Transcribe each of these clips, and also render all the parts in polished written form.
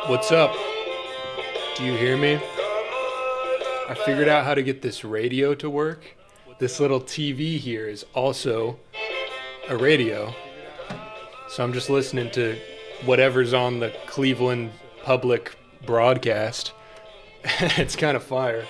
What's up? Do you hear me? I figured out how to get this radio to work. This little TV here is also a radio. So I'm just listening to whatever's on the Cleveland public broadcast. It's kind of fire.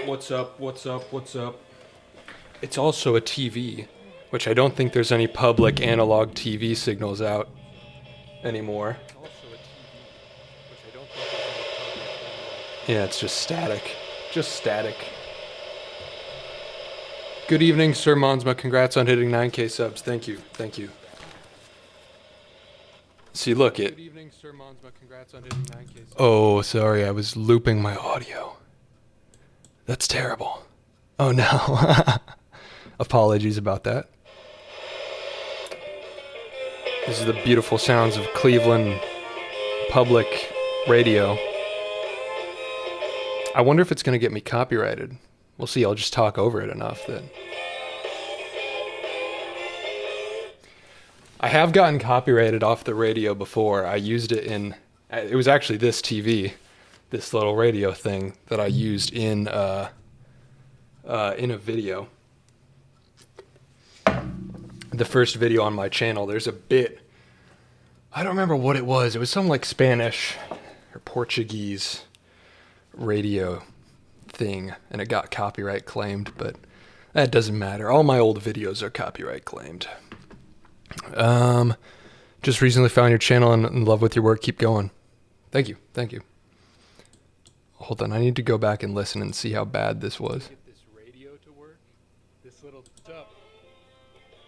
What's up, what's up, what's up? It's also a TV, which I don't think there's any public analog TV signals out anymore. Yeah, it's just static. Just static. Good evening, Sir Monsma. Congrats on hitting 9K subs. Thank you. Thank you. See, look it. Good evening, Sir Monsma. Congrats on hitting 9K subs. Oh, sorry. I was looping my audio. That's terrible. Oh, no. Apologies about that. This is the beautiful sounds of Cleveland public radio. I wonder if it's going to get me copyrighted. We'll see. I'll just talk over it enough that... I have gotten copyrighted off the radio before. I used it in... It was actually this TV, this little radio thing that I used in a video. The first video on my channel, there's a bit... I don't remember what it was. It was some like Spanish or Portuguese radio thing, and it got copyright claimed, but that doesn't matter. All my old videos are copyright claimed. Just recently found your channel and in love with your work. Keep going. Thank you. Thank you. Hold on. I need to go back and listen and see how bad this was. Get this radio to work. This little stuff.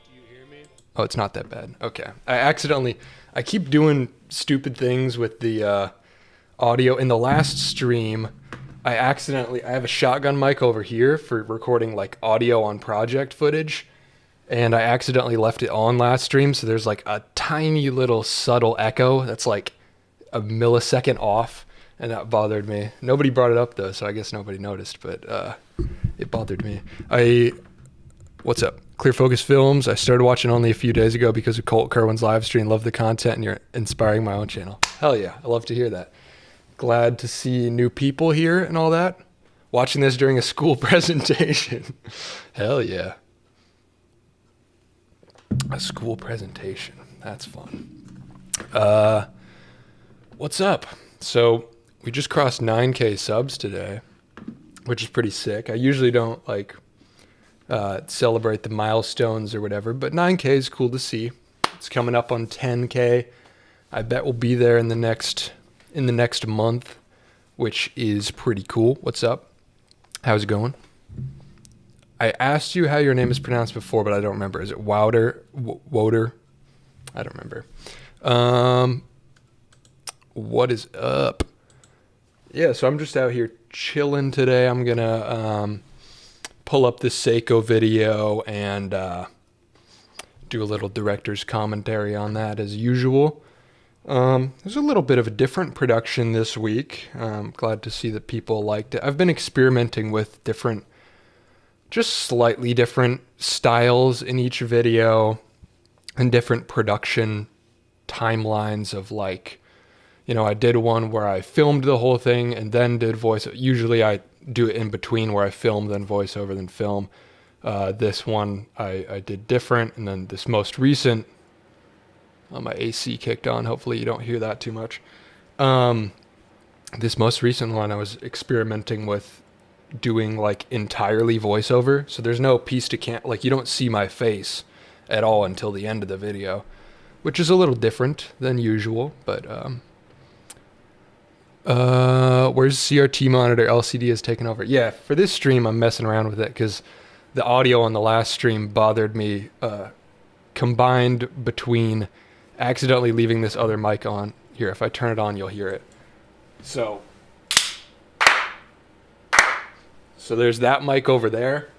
Do you hear me? Oh, it's not that bad. Okay. I keep doing stupid things with the audio. In the last stream, I have a shotgun mic over here for recording like audio on project footage, and I accidentally left it on last stream, so there's like a tiny little subtle echo that's like a millisecond off, and that bothered me. Nobody brought it up though, so I guess nobody noticed, but it bothered me. What's up? Clear Focus Films. I started watching only a few days ago because of Colt Kerwin's live stream. Love the content, and you're inspiring my own channel. Hell yeah, I love to hear that. Glad to see new people here and all that. Watching this during a school presentation. Hell yeah. A school presentation. That's fun. What's up? So we just crossed 9K subs today, which is pretty sick. I usually don't celebrate the milestones or whatever, but 9K is cool to see. It's coming up on 10K. I bet we'll be there in the next month, which is pretty cool. What's up? How's it going? I asked you how your name is pronounced before, but I don't remember. Is it Wouter? Woder? I don't remember. What is up? Yeah, so I'm just out here chilling today. I'm gonna pull up this Seiko video and do a little director's commentary on that as usual. There's a little bit of a different production this week. Glad to see that people liked it. I've been experimenting with just slightly different styles in each video and different production timelines of I did one where I filmed the whole thing and then did voice. Usually I do it in between where I film, then voiceover, then film. This one I did different, and then this most recent, my AC kicked on. Hopefully you don't hear that too much. This most recent one I was experimenting with doing entirely voiceover. So there's no piece to you don't see my face at all until the end of the video, which is a little different than usual, but where's CRT monitor? LCD has taken over. Yeah, for this stream I'm messing around with it because the audio on the last stream bothered me, combined between accidentally leaving this other mic on. Here, if I turn it on, you'll hear it. So there's that mic over there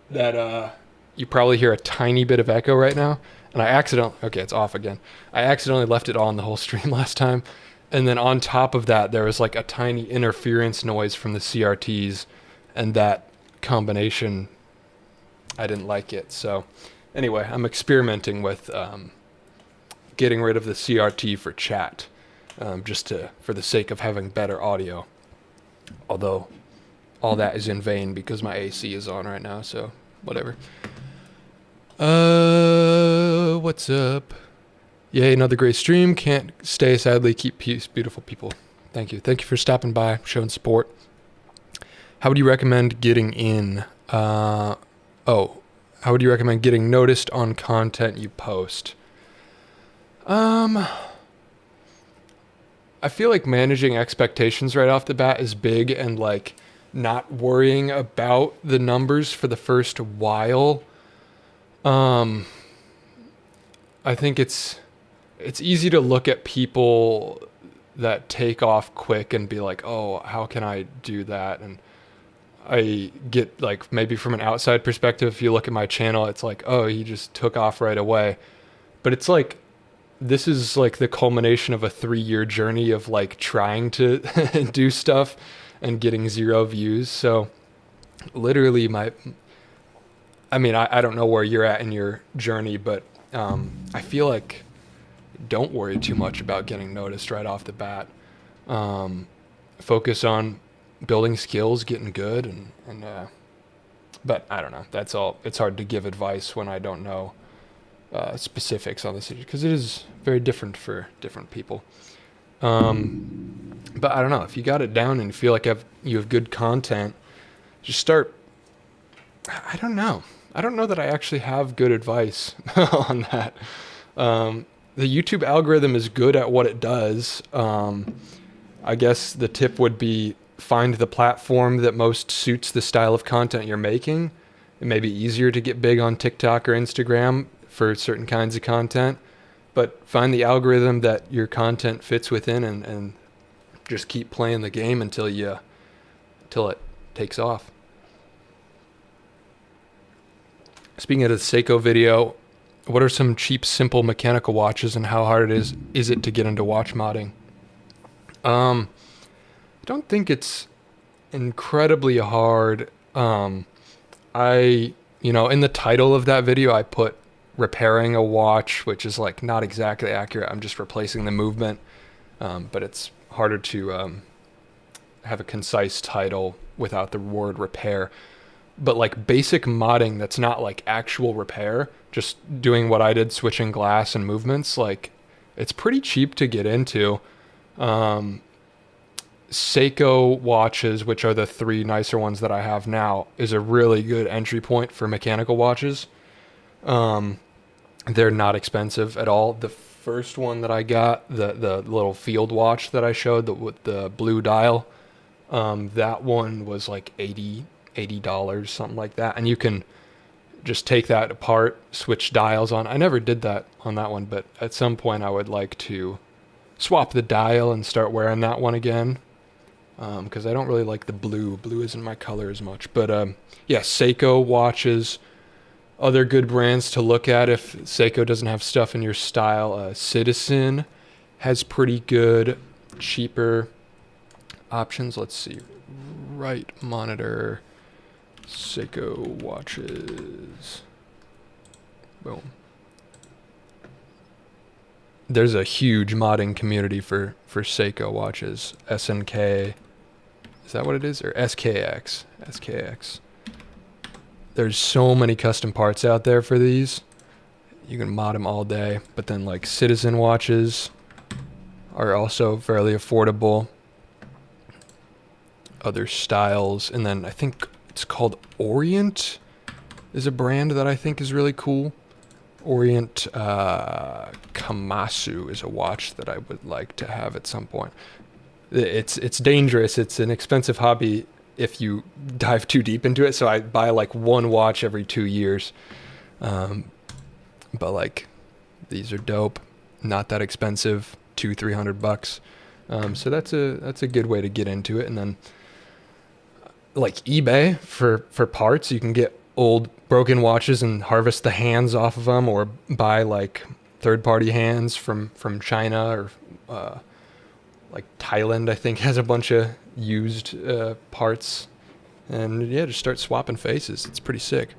that you probably hear a tiny bit of echo right now. And okay, it's off again. I accidentally left it on the whole stream last time. And then on top of that, there was like a tiny interference noise from the CRTs, and that combination, I didn't like it. So anyway, I'm experimenting with getting rid of the CRT for chat, for the sake of having better audio. Although all that is in vain because my AC is on right now, so whatever. What's up? Yay, another great stream. Can't stay, sadly. Keep peace, beautiful people. Thank you. Thank you for stopping by, showing support. How would you recommend getting in? How would you recommend getting noticed on content you post? I feel like managing expectations right off the bat is big, and like not worrying about the numbers for the first while. I think it's easy to look at people that take off quick and be like, oh, how can I do that? And I get like, maybe from an outside perspective, if you look at my channel, it's like, oh, he just took off right away. But it's like, this is like the culmination of a 3-year journey of like trying to do stuff and getting 0 views. So literally I don't know where you're at in your journey, but I feel like don't worry too much about getting noticed right off the bat. Focus on building skills, getting good, but I don't know. That's all. It's hard to give advice when I don't know specifics on this issue, because it is very different for different people. But I don't know, if you got it down and feel like you have good content, just start. I don't know that I actually have good advice on that. The YouTube algorithm is good at what it does. I guess the tip would be find the platform that most suits the style of content you're making. It may be easier to get big on TikTok or Instagram for certain kinds of content, but find the algorithm that your content fits within, and just keep playing the game until it takes off. Speaking of the Seiko video, what are some cheap, simple mechanical watches, and how hard is it to get into watch modding? I don't think it's incredibly hard. In the title of that video, I put repairing a watch, which is like not exactly accurate. I'm just replacing the movement, but it's harder to have a concise title without the word repair. But like basic modding that's not like actual repair, just doing what I did, switching glass and movements, like it's pretty cheap to get into. Seiko watches, which are the 3 nicer ones that I have now, is a really good entry point for mechanical watches. They're not expensive at all. The first one that I got, the little field watch that I showed with the blue dial, that one was like $80, something like that. And you can just take that apart, switch dials on. I never did that on that one, but at some point I would like to swap the dial and start wearing that one again. Because I don't really like the blue. Blue isn't my color as much. But yeah, Seiko watches. Other good brands to look at if Seiko doesn't have stuff in your style. Citizen has pretty good, cheaper options. Let's see. Right monitor, Seiko watches. Boom. There's a huge modding community for Seiko watches. SNK. Is that what it is? Or SKX. SKX. There's so many custom parts out there for these. You can mod them all day. But then like Citizen watches are also fairly affordable. Other styles. And then I think it's called Orient is a brand that I think is really cool. Orient Kamasu is a watch that I would like to have at some point. It's dangerous. It's an expensive hobby if you dive too deep into it. So I buy like one watch every 2 years. But like these are dope. Not that expensive. $200-300. So that's a good way to get into it. And then like eBay for parts, you can get old broken watches and harvest the hands off of them, or buy like third-party hands from China, or like Thailand, I think, has a bunch of used parts. And yeah, just start swapping faces. It's pretty sick.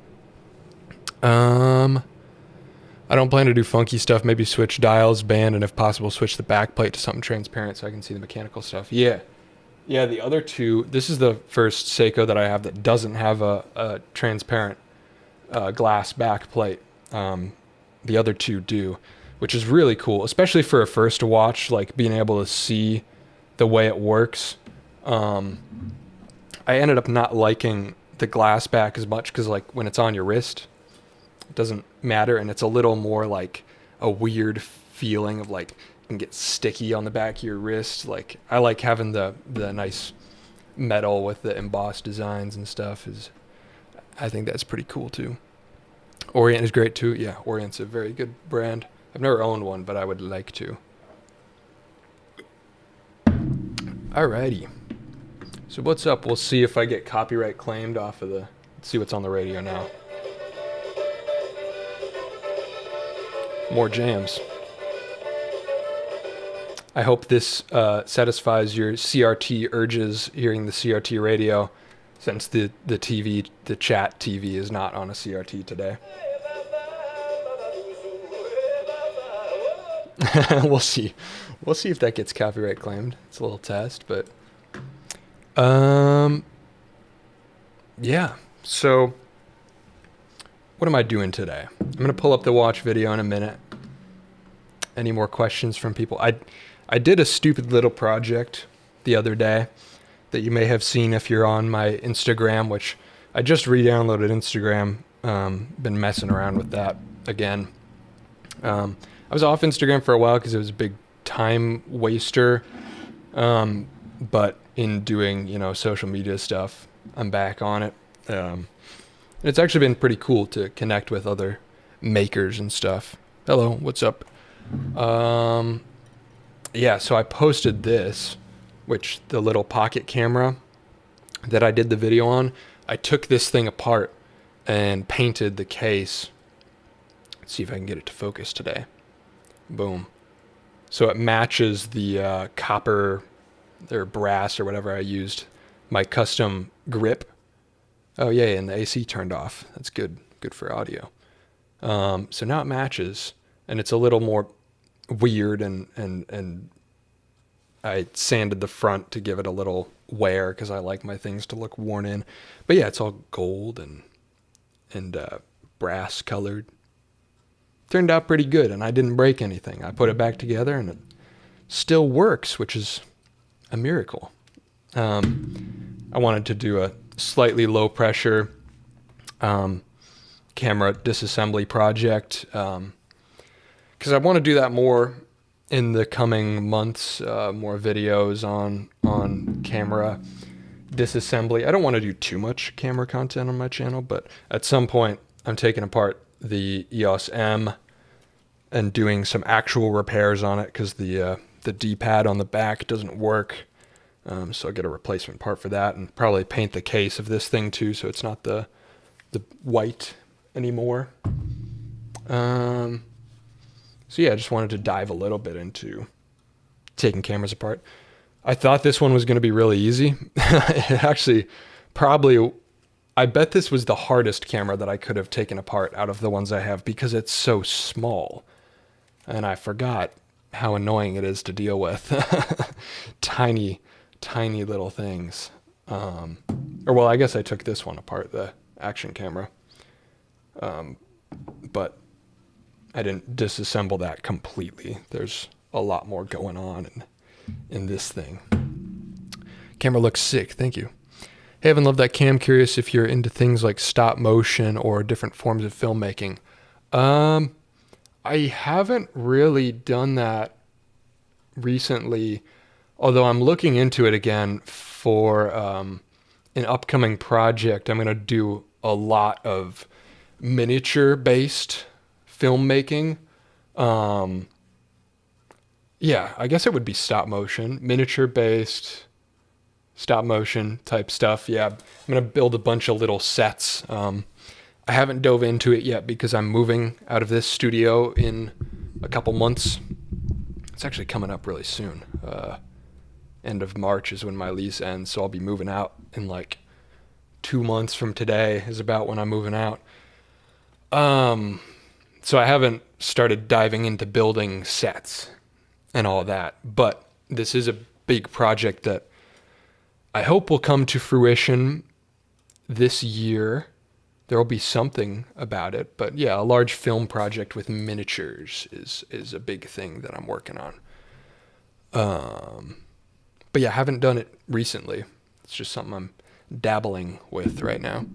I don't plan to do funky stuff. Maybe switch dials, band, and if possible, switch the backplate to something transparent so I can see the mechanical stuff. Yeah. Yeah, the other two, this is the first Seiko that I have that doesn't have a transparent glass backplate. The other two do, which is really cool, especially for a first watch, like being able to see the way it works. I ended up not liking the glass back as much because, like, when it's on your wrist, it doesn't matter, and it's a little more like a weird feeling of like it can get sticky on the back of your wrist. Like, I like having the nice metal with the embossed designs and stuff. I think that's pretty cool too. Orient is great too. Yeah, Orient's a very good brand. I've never owned one, but I would like to. Alrighty. So what's up? We'll see if I get copyright claimed off of let's see what's on the radio now. More jams. I hope this satisfies your CRT urges hearing the CRT radio, since the chat TV is not on a CRT today. We'll see. We'll see if that gets copyright claimed. It's a little test, but yeah. So what am I doing today? I'm going to pull up the watch video in a minute. Any more questions from people? I did a stupid little project the other day that you may have seen if you're on my Instagram, which I just re-downloaded Instagram. Been messing around with that again. I was off Instagram for a while because it was a big time waster. But in doing, social media stuff, I'm back on it. It's actually been pretty cool to connect with other makers and stuff. Hello, what's up? Yeah, so I posted this, which the little pocket camera that I did the video on, I took this thing apart and painted the case. Let's see if I can get it to focus today. Boom. So it matches the copper or brass or whatever I used, my custom grip. Oh yeah, and the AC turned off. That's good for audio. So now it matches, and it's a little more weird, and I sanded the front to give it a little wear because I like my things to look worn in. But yeah, it's all gold and brass colored. Turned out pretty good, and I didn't break anything. I put it back together, and it still works, which is a miracle. I wanted to do a slightly low pressure camera disassembly project because I want to do that more in the coming months, more videos on camera disassembly. I don't want to do too much camera content on my channel, but at some point I'm taking apart the EOS M and doing some actual repairs on it because the D-pad on the back doesn't work. So I'll get a replacement part for that, and probably paint the case of this thing too, so it's not the white anymore. So yeah, I just wanted to dive a little bit into taking cameras apart. I thought this one was going to be really easy. It actually I bet this was the hardest camera that I could have taken apart out of the ones I have because it's so small. And I forgot how annoying it is to deal with. Tiny little things. Well, I guess I took this one apart, the action camera. But I didn't disassemble that completely. There's a lot more going on in this thing. Camera looks sick. Thank you. Hey, Evan, love that cam. Curious if you're into things like stop motion or different forms of filmmaking. I haven't really done that recently, although I'm looking into it again for an upcoming project. I'm going to do a lot of miniature-based filmmaking. Yeah, I guess it would be stop motion, miniature-based stop motion type stuff. Yeah, I'm going to build a bunch of little sets I haven't dove into it yet because I'm moving out of this studio in a couple months. It's actually coming up really soon. End of March is when my lease ends, so I'll be moving out in like 2 months from today is about when I'm moving out. So I haven't started diving into building sets and all that, but this is a big project that I hope will come to fruition this year. There will be something about it, but yeah, a large film project with miniatures is a big thing that I'm working on. But yeah, I haven't done it recently. It's just something I'm dabbling with right now.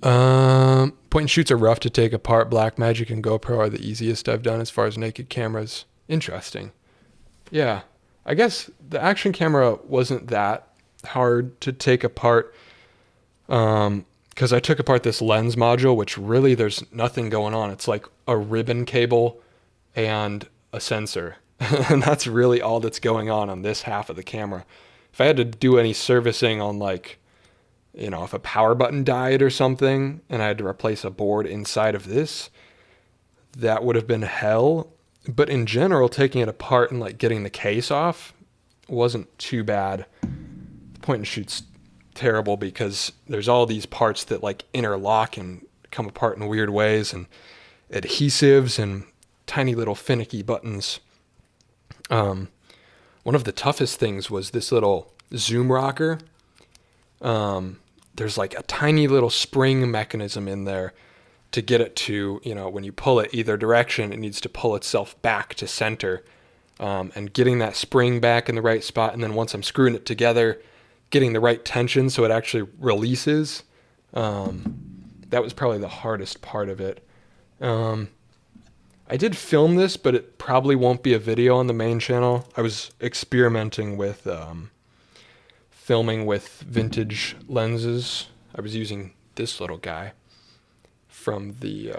Point and shoots are rough to take apart. Blackmagic and GoPro are the easiest I've done as far as naked cameras. Interesting. Yeah, I guess the action camera wasn't that hard to take apart. Because I took apart this lens module, which really there's nothing going on. It's like a ribbon cable and a sensor. And that's really all that's going on this half of the camera. If I had to do any servicing on like, if a power button died or something and I had to replace a board inside of this, that would have been hell. But in general, taking it apart and like getting the case off wasn't too bad. The point and shoot's terrible because there's all these parts that like interlock and come apart in weird ways, and adhesives and tiny little finicky buttons. One of the toughest things was this little zoom rocker. There's like a tiny little spring mechanism in there to get it to, when you pull it either direction, it needs to pull itself back to center. And getting that spring back in the right spot, and then once I'm screwing it together, getting the right tension so it actually releases. That was probably the hardest part of it. I did film this, but it probably won't be a video on the main channel. I was experimenting with filming with vintage lenses. I was using this little guy from the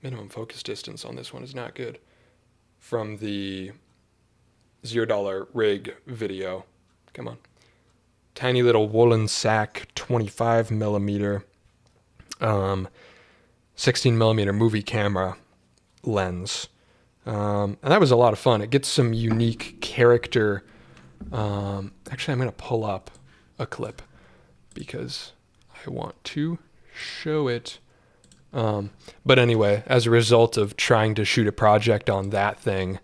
minimum focus distance on this one is not good. From the $0 rig video. Come on. Tiny little woolen sack 25 millimeter 16 millimeter movie camera lens, and that was a lot of fun. It gets some unique character. Actually, I'm going to pull up a clip because I want to show it. But anyway, as a result of trying to shoot a project on that thing,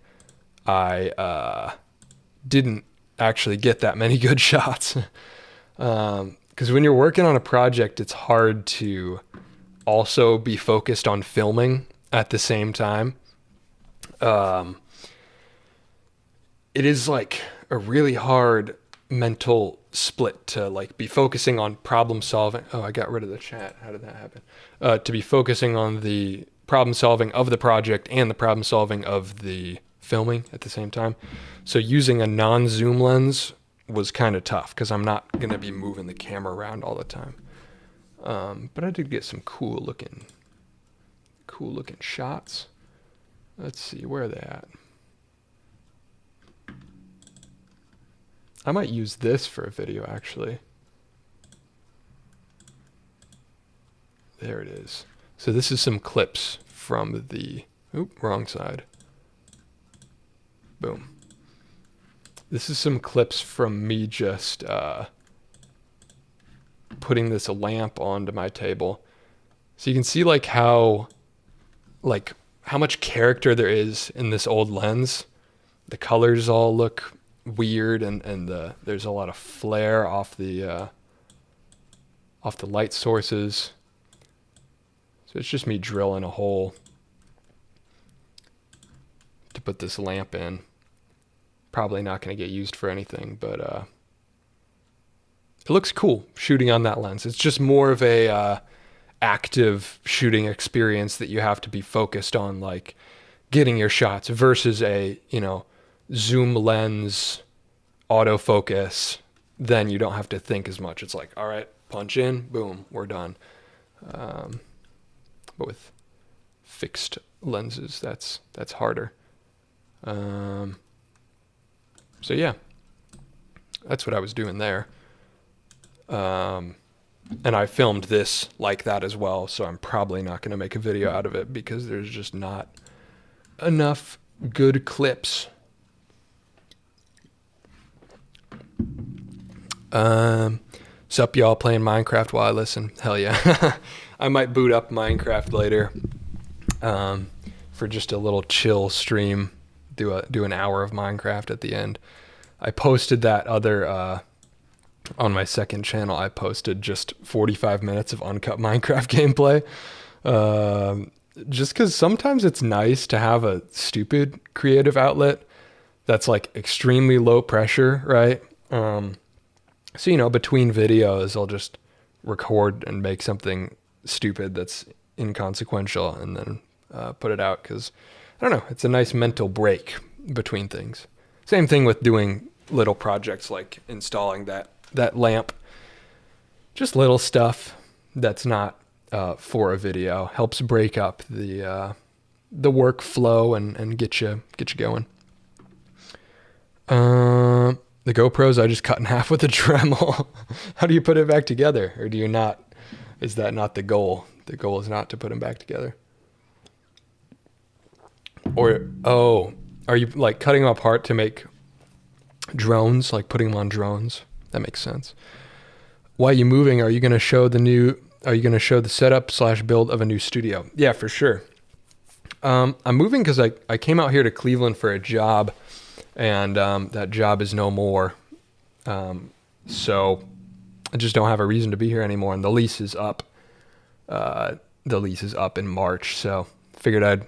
I didn't actually get that many good shots. Because when you're working on a project, it's hard to also be focused on filming at the same time. It is like a really hard mental split to like be focusing on problem solving. Oh, I got rid of the chat. How did that happen? To be focusing on the problem solving of the project and the problem solving of the filming at the same time. So using a non-zoom lens was kind of tough because I'm not going to be moving the camera around all the time. But I did get some cool looking shots. Let's see, where are they at? I might use this for a video, actually. There it is. So this is some clips from the... Oop, wrong side. Boom. This is some clips from me just putting this lamp onto my table. So you can see like how much character there is in this old lens. The colors all look weird, and there's a lot of flare off the light sources. So it's just me drilling a hole to put this lamp in. Probably not going to get used for anything, but it looks cool shooting on that lens. It's just more of a active shooting experience that you have to be focused on, like getting your shots, versus a zoom lens autofocus. Then you don't have to think as much. It's like, all right, punch in, boom, we're done. But with fixed lenses, that's harder. So yeah, that's what I was doing there. And I filmed this like that as well, so I'm probably not going to make a video out of it because there's just not enough good clips. Sup y'all, playing Minecraft while I listen? Hell yeah. I might boot up Minecraft later for just a little chill stream. Do an hour of Minecraft at the end. I posted that other on my second channel. I posted just 45 minutes of uncut Minecraft gameplay. Just because sometimes it's nice to have a stupid creative outlet that's like extremely low pressure, right? So, you know, between videos, I'll just record and make something stupid that's inconsequential and then put it out because, I don't know, it's a nice mental break between things. Same thing with doing little projects like installing that lamp. Just little stuff that's not for a video. Helps break up the workflow and get you going. The GoPros I just cut in half with a Dremel. How do you put it back together? Or do you not? Is that not the goal? The goal is not to put them back together. Or, are you like cutting them apart to make drones, like putting them on drones? That makes sense. Why are you moving? Are you going to show the setup / build of a new studio? Yeah, for sure. I'm moving because I came out here to Cleveland for a job, and that job is no more. So I just don't have a reason to be here anymore. And the lease is up. The lease is up in March. So figured I'd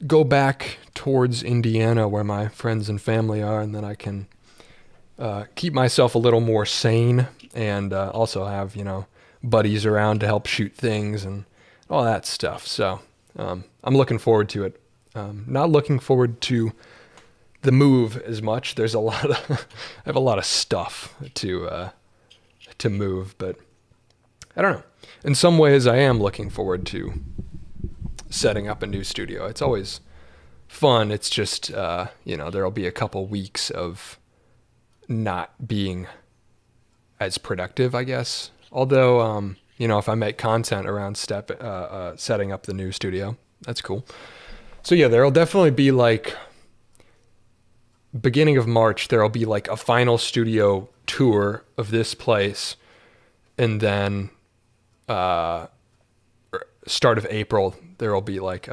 go back towards Indiana where my friends and family are, and then I can keep myself a little more sane and also have, you know, buddies around to help shoot things and all that stuff. So I'm looking forward to it. Not looking forward to the move as much. There's I have a lot of stuff to move, but I don't know. In some ways I am looking forward to setting up a new studio. It's always fun. It's just, you know, there'll be a couple weeks of not being as productive, I guess. Although, you know, if I make content around setting up the new studio, that's cool. So yeah, there'll definitely be like beginning of March, there'll be like a final studio tour of this place. And then, start of April, there will be like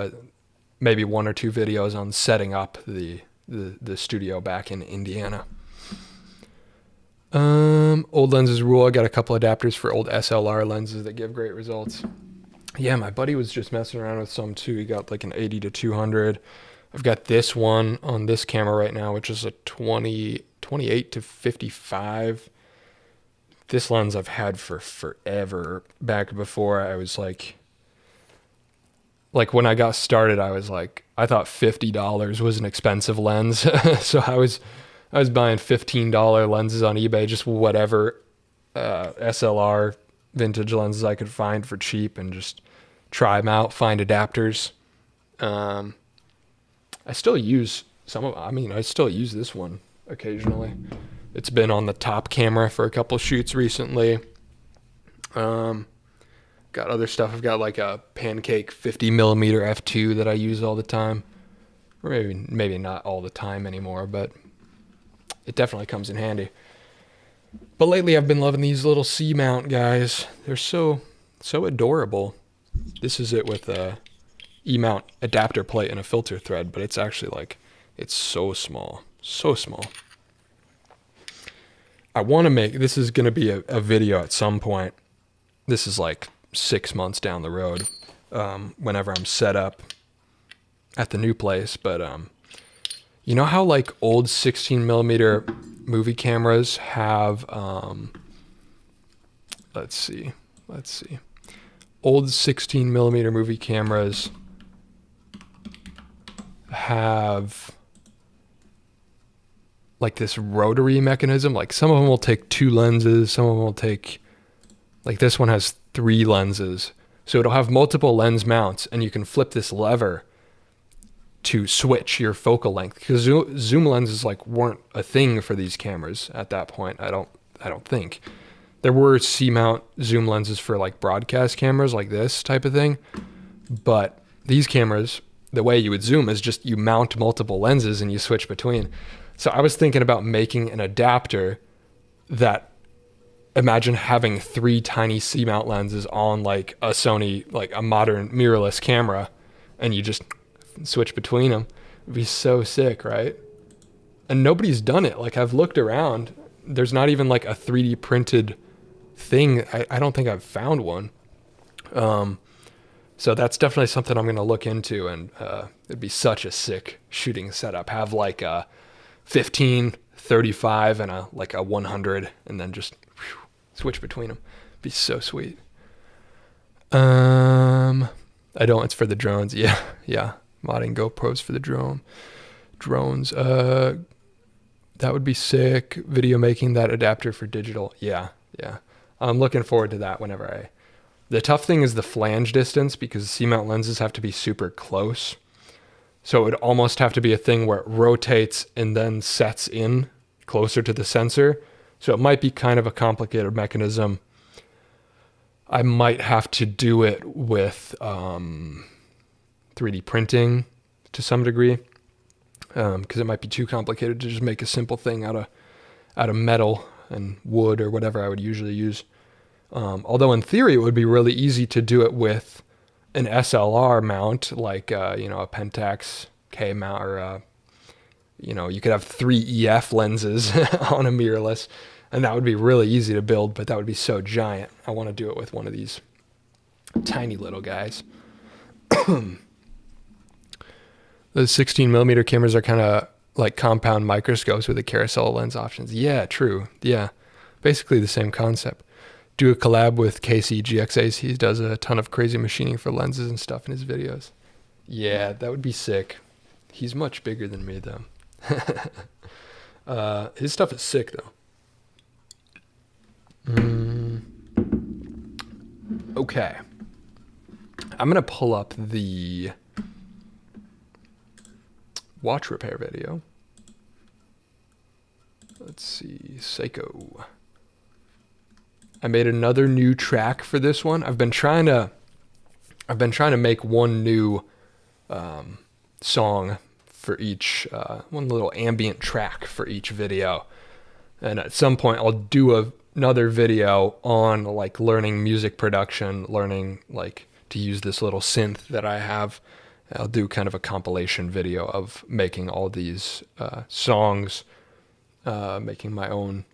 maybe 1 or 2 videos on setting up the studio back in Indiana. Old lenses rule. I got a couple adapters for old SLR lenses that give great results. Yeah, my buddy was just messing around with some too. He got like an 80 to 200. I've got this one on this camera right now, which is a 28 to 55. This lens I've had for forever. Back before I was like when I got started, I was like, I thought $50 was an expensive lens. So I was buying $15 lenses on eBay, just whatever SLR vintage lenses I could find for cheap and just try them out, find adapters. I still use I still use this one occasionally. It's been on the top camera for a couple shoots recently. Got other stuff. I've got like a Pancake 50 millimeter f2 that I use all the time. Or maybe not all the time anymore, but it definitely comes in handy. But lately I've been loving these little C-mount guys. They're so adorable. This is it with a E-mount adapter plate and a filter thread, but it's actually like, it's so small. So small. I want to this is going to be a video at some point. This is like 6 months down the road, whenever I'm set up at the new place. But you know how like old 16 millimeter movie cameras have, let's see. Old 16 millimeter movie cameras have like this rotary mechanism. Like some of them will take 2 lenses. Some of them will take, like this one has 3 lenses. So it'll have multiple lens mounts, and you can flip this lever to switch your focal length, because zoom lenses like weren't a thing for these cameras at that point. I don't think There were C-mount zoom lenses for like broadcast cameras like this type of thing. But these cameras, the way you would zoom is just you mount multiple lenses and you switch between. So I was thinking about making an adapter that, imagine having 3 tiny C-mount lenses on like a Sony, like a modern mirrorless camera, and you just switch between them. It'd be so sick, right? And nobody's done it. Like, I've looked around. There's not even like a 3D printed thing. I don't think I've found one. So that's definitely something I'm going to look into, and it'd be such a sick shooting setup. Have like a 15, 35, and a 100, and then just switch between them. Be so sweet. I don't. It's for the drones. Yeah. Modding GoPros for the drones. That would be sick. Video making that adapter for digital. Yeah. I'm looking forward to that whenever the tough thing is the flange distance, because C-mount lenses have to be super close. So it would almost have to be a thing where it rotates and then sets in closer to the sensor. So it might be kind of a complicated mechanism. I might have to do it with 3D printing to some degree, because it might be too complicated to just make a simple thing out of metal and wood or whatever I would usually use. Although in theory it would be really easy to do it with an SLR mount, like a Pentax K mount, or you could have 3 EF lenses on a mirrorless, and that would be really easy to build, but that would be so giant. I want to do it with one of these tiny little guys. The 16 millimeter cameras are kind of like compound microscopes with the carousel lens options. Yeah, true. Yeah, basically the same concept. Do a collab with Casey GXAs. He does a ton of crazy machining for lenses and stuff in his videos. Yeah, that would be sick. He's much bigger than me though. His stuff is sick though. Okay. I'm going to pull up the watch repair video. Let's see, Seiko. I made another new track for this one. I've been trying to make one new song for each, one little ambient track for each video. And at some point I'll do another video on like learning music production, learning like to use this little synth that I have. I'll do kind of a compilation video of making all these songs, making my own.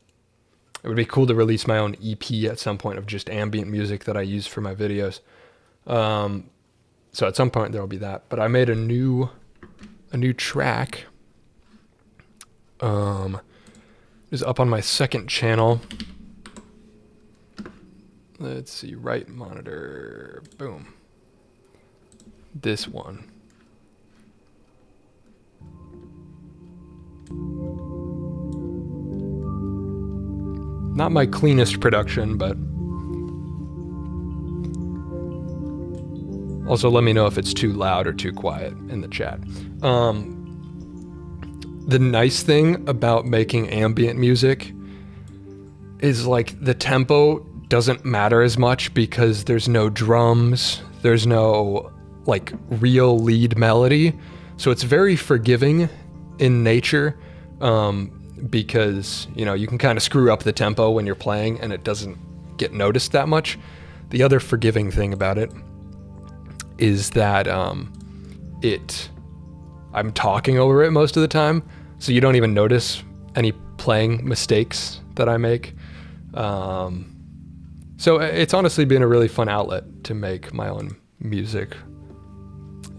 It would be cool to release my own EP at some point of just ambient music that I use for my videos. So at some point there will be that. But I made a new track. It's up on my second channel. Let's see, right monitor, boom. This one. Not my cleanest production, but also let me know if it's too loud or too quiet in the chat. The nice thing about making ambient music is like the tempo doesn't matter as much because there's no drums, there's no like real lead melody. So it's very forgiving in nature, because you can kind of screw up the tempo when you're playing and it doesn't get noticed that much. The other forgiving thing about it is that I'm talking over it most of the time, so you don't even notice any playing mistakes that I make. So it's honestly been a really fun outlet to make my own music.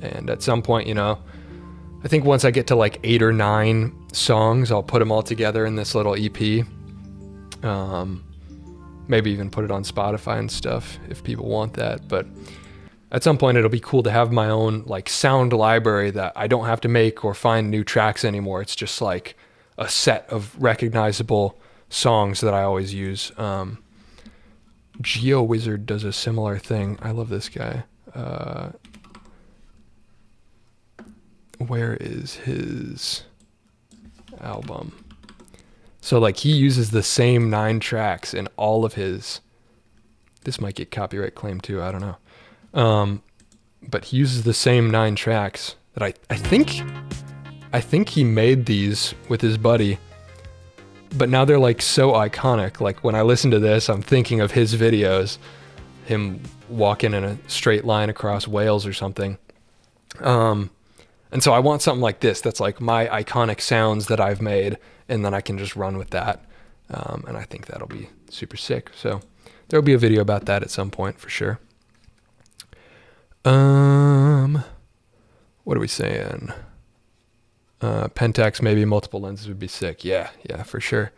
And at some point, I think once I get to like 8 or 9 songs, I'll put them all together in this little EP. Maybe even put it on Spotify and stuff if people want that. But at some point it'll be cool to have my own like sound library that I don't have to make or find new tracks anymore. It's just like a set of recognizable songs that I always use. GeoWizard does a similar thing. I love this guy. Where is his album? So like he uses the same 9 tracks in all of his, this might get copyright claim too, I don't know. But he uses the same 9 tracks that I think he made these with his buddy, but now they're like so iconic. Like when I listen to this, I'm thinking of his videos, him walking in a straight line across Wales or something. And so I want something like this that's like my iconic sounds that I've made, and then I can just run with that. And I think that'll be super sick. So there'll be a video about that at some point for sure. What are we saying? Pentax, maybe multiple lenses would be sick. Yeah, for sure.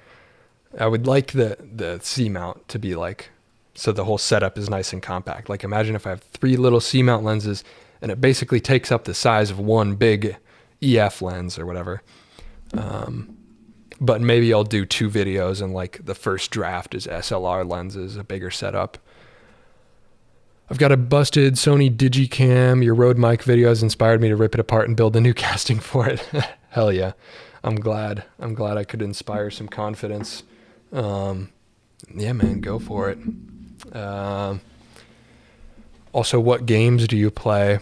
I would like the C-mount to be like, so the whole setup is nice and compact. Like imagine if I have 3 little C-mount lenses and it basically takes up the size of one big EF lens or whatever. But maybe I'll do 2 videos and like the first draft is SLR lenses, a bigger setup. I've got a busted Sony Digicam. Your Rode mic video has inspired me to rip it apart and build a new casting for it. Hell yeah. I'm glad I could inspire some confidence. Yeah, man, go for it. Also, what games do you play?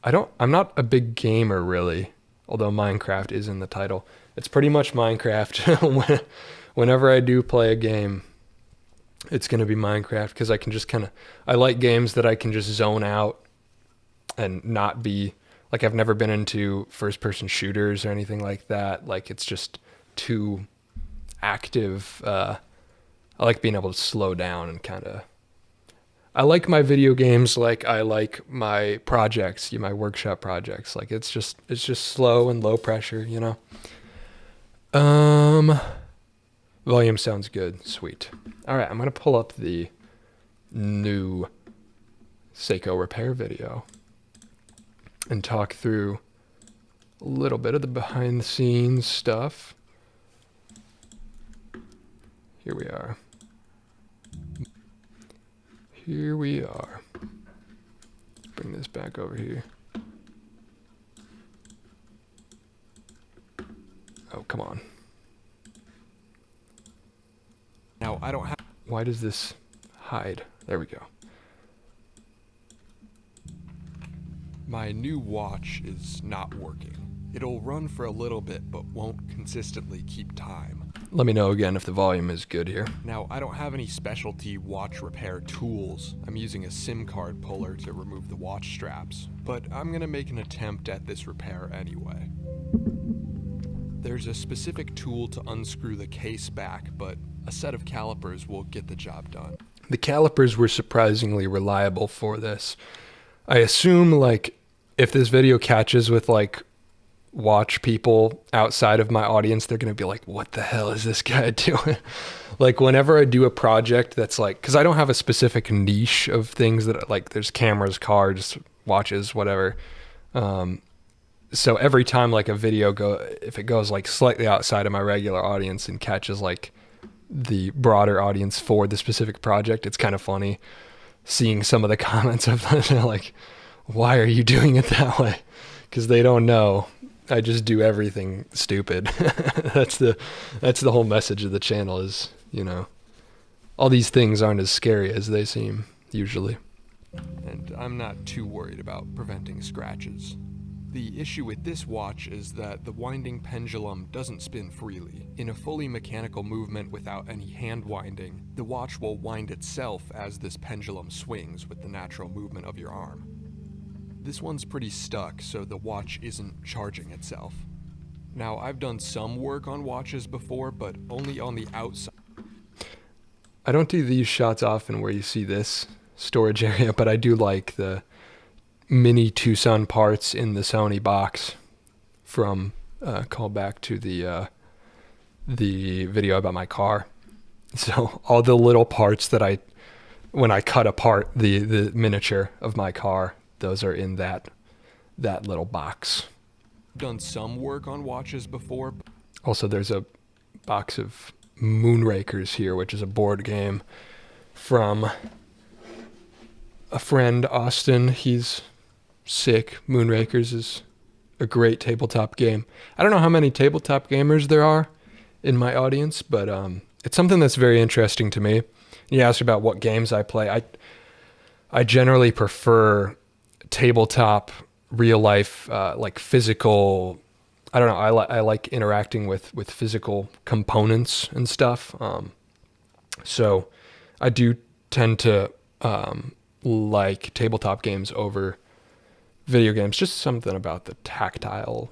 I'm not a big gamer really, although Minecraft is in the title. It's pretty much Minecraft. Whenever I do play a game, it's going to be Minecraft because I can just I like games that I can just zone out and not be, like I've never been into first person shooters or anything like that. Like it's just too active. I like being able to slow down and I like my video games like I like my projects, my workshop projects. Like it's just slow and low pressure, you know? Volume sounds good. Sweet. All right, I'm going to pull up the new Seiko repair video and talk through a little bit of the behind the scenes stuff. Here we are. Bring this back over here. Oh, come on. Now, I don't have... Why does this hide? There we go. My new watch is not working. It'll run for a little bit, but won't consistently keep time. Let me know again if the volume is good here. Now, I don't have any specialty watch repair tools. I'm using a SIM card puller to remove the watch straps, but I'm gonna make an attempt at this repair anyway. There's a specific tool to unscrew the case back, but a set of calipers will get the job done. The calipers were surprisingly reliable for this. I assume like if this video catches with like watch people outside of my audience, they're going to be like, what the hell is this guy doing? Like whenever I do a project that's like, cause I don't have a specific niche of things that like there's cameras, cards, watches, whatever. So every time like a video if it goes like slightly outside of my regular audience and catches like the broader audience for the specific project, it's kind of funny seeing some of the comments of them. Like, why are you doing it that way? Because they don't know. I just do everything stupid. That's the whole message of the channel is, you know, all these things aren't as scary as they seem usually. And I'm not too worried about preventing scratches. The issue with this watch is that the winding pendulum doesn't spin freely. In a fully mechanical movement without any hand winding, the watch will wind itself as this pendulum swings with the natural movement of your arm. This one's pretty stuck, so the watch isn't charging itself. Now, I've done some work on watches before, but only on the outside. I don't do these shots often where you see this storage area, but I do like the mini Tucson parts in the Sony box from call back to the video about my car. So all the little parts that when I cut apart the miniature of my car, those are in that little box. Done some work on watches before. Also, there's a box of Moonrakers here, which is a board game from a friend, Austin. He's sick. Moonrakers is a great tabletop game. I don't know how many tabletop gamers there are in my audience, but it's something that's very interesting to me. You asked about what games I play. I generally prefer tabletop, real life, like physical. I don't know. I like interacting with physical components and stuff. So I do tend to like tabletop games over video games. Just something about the tactile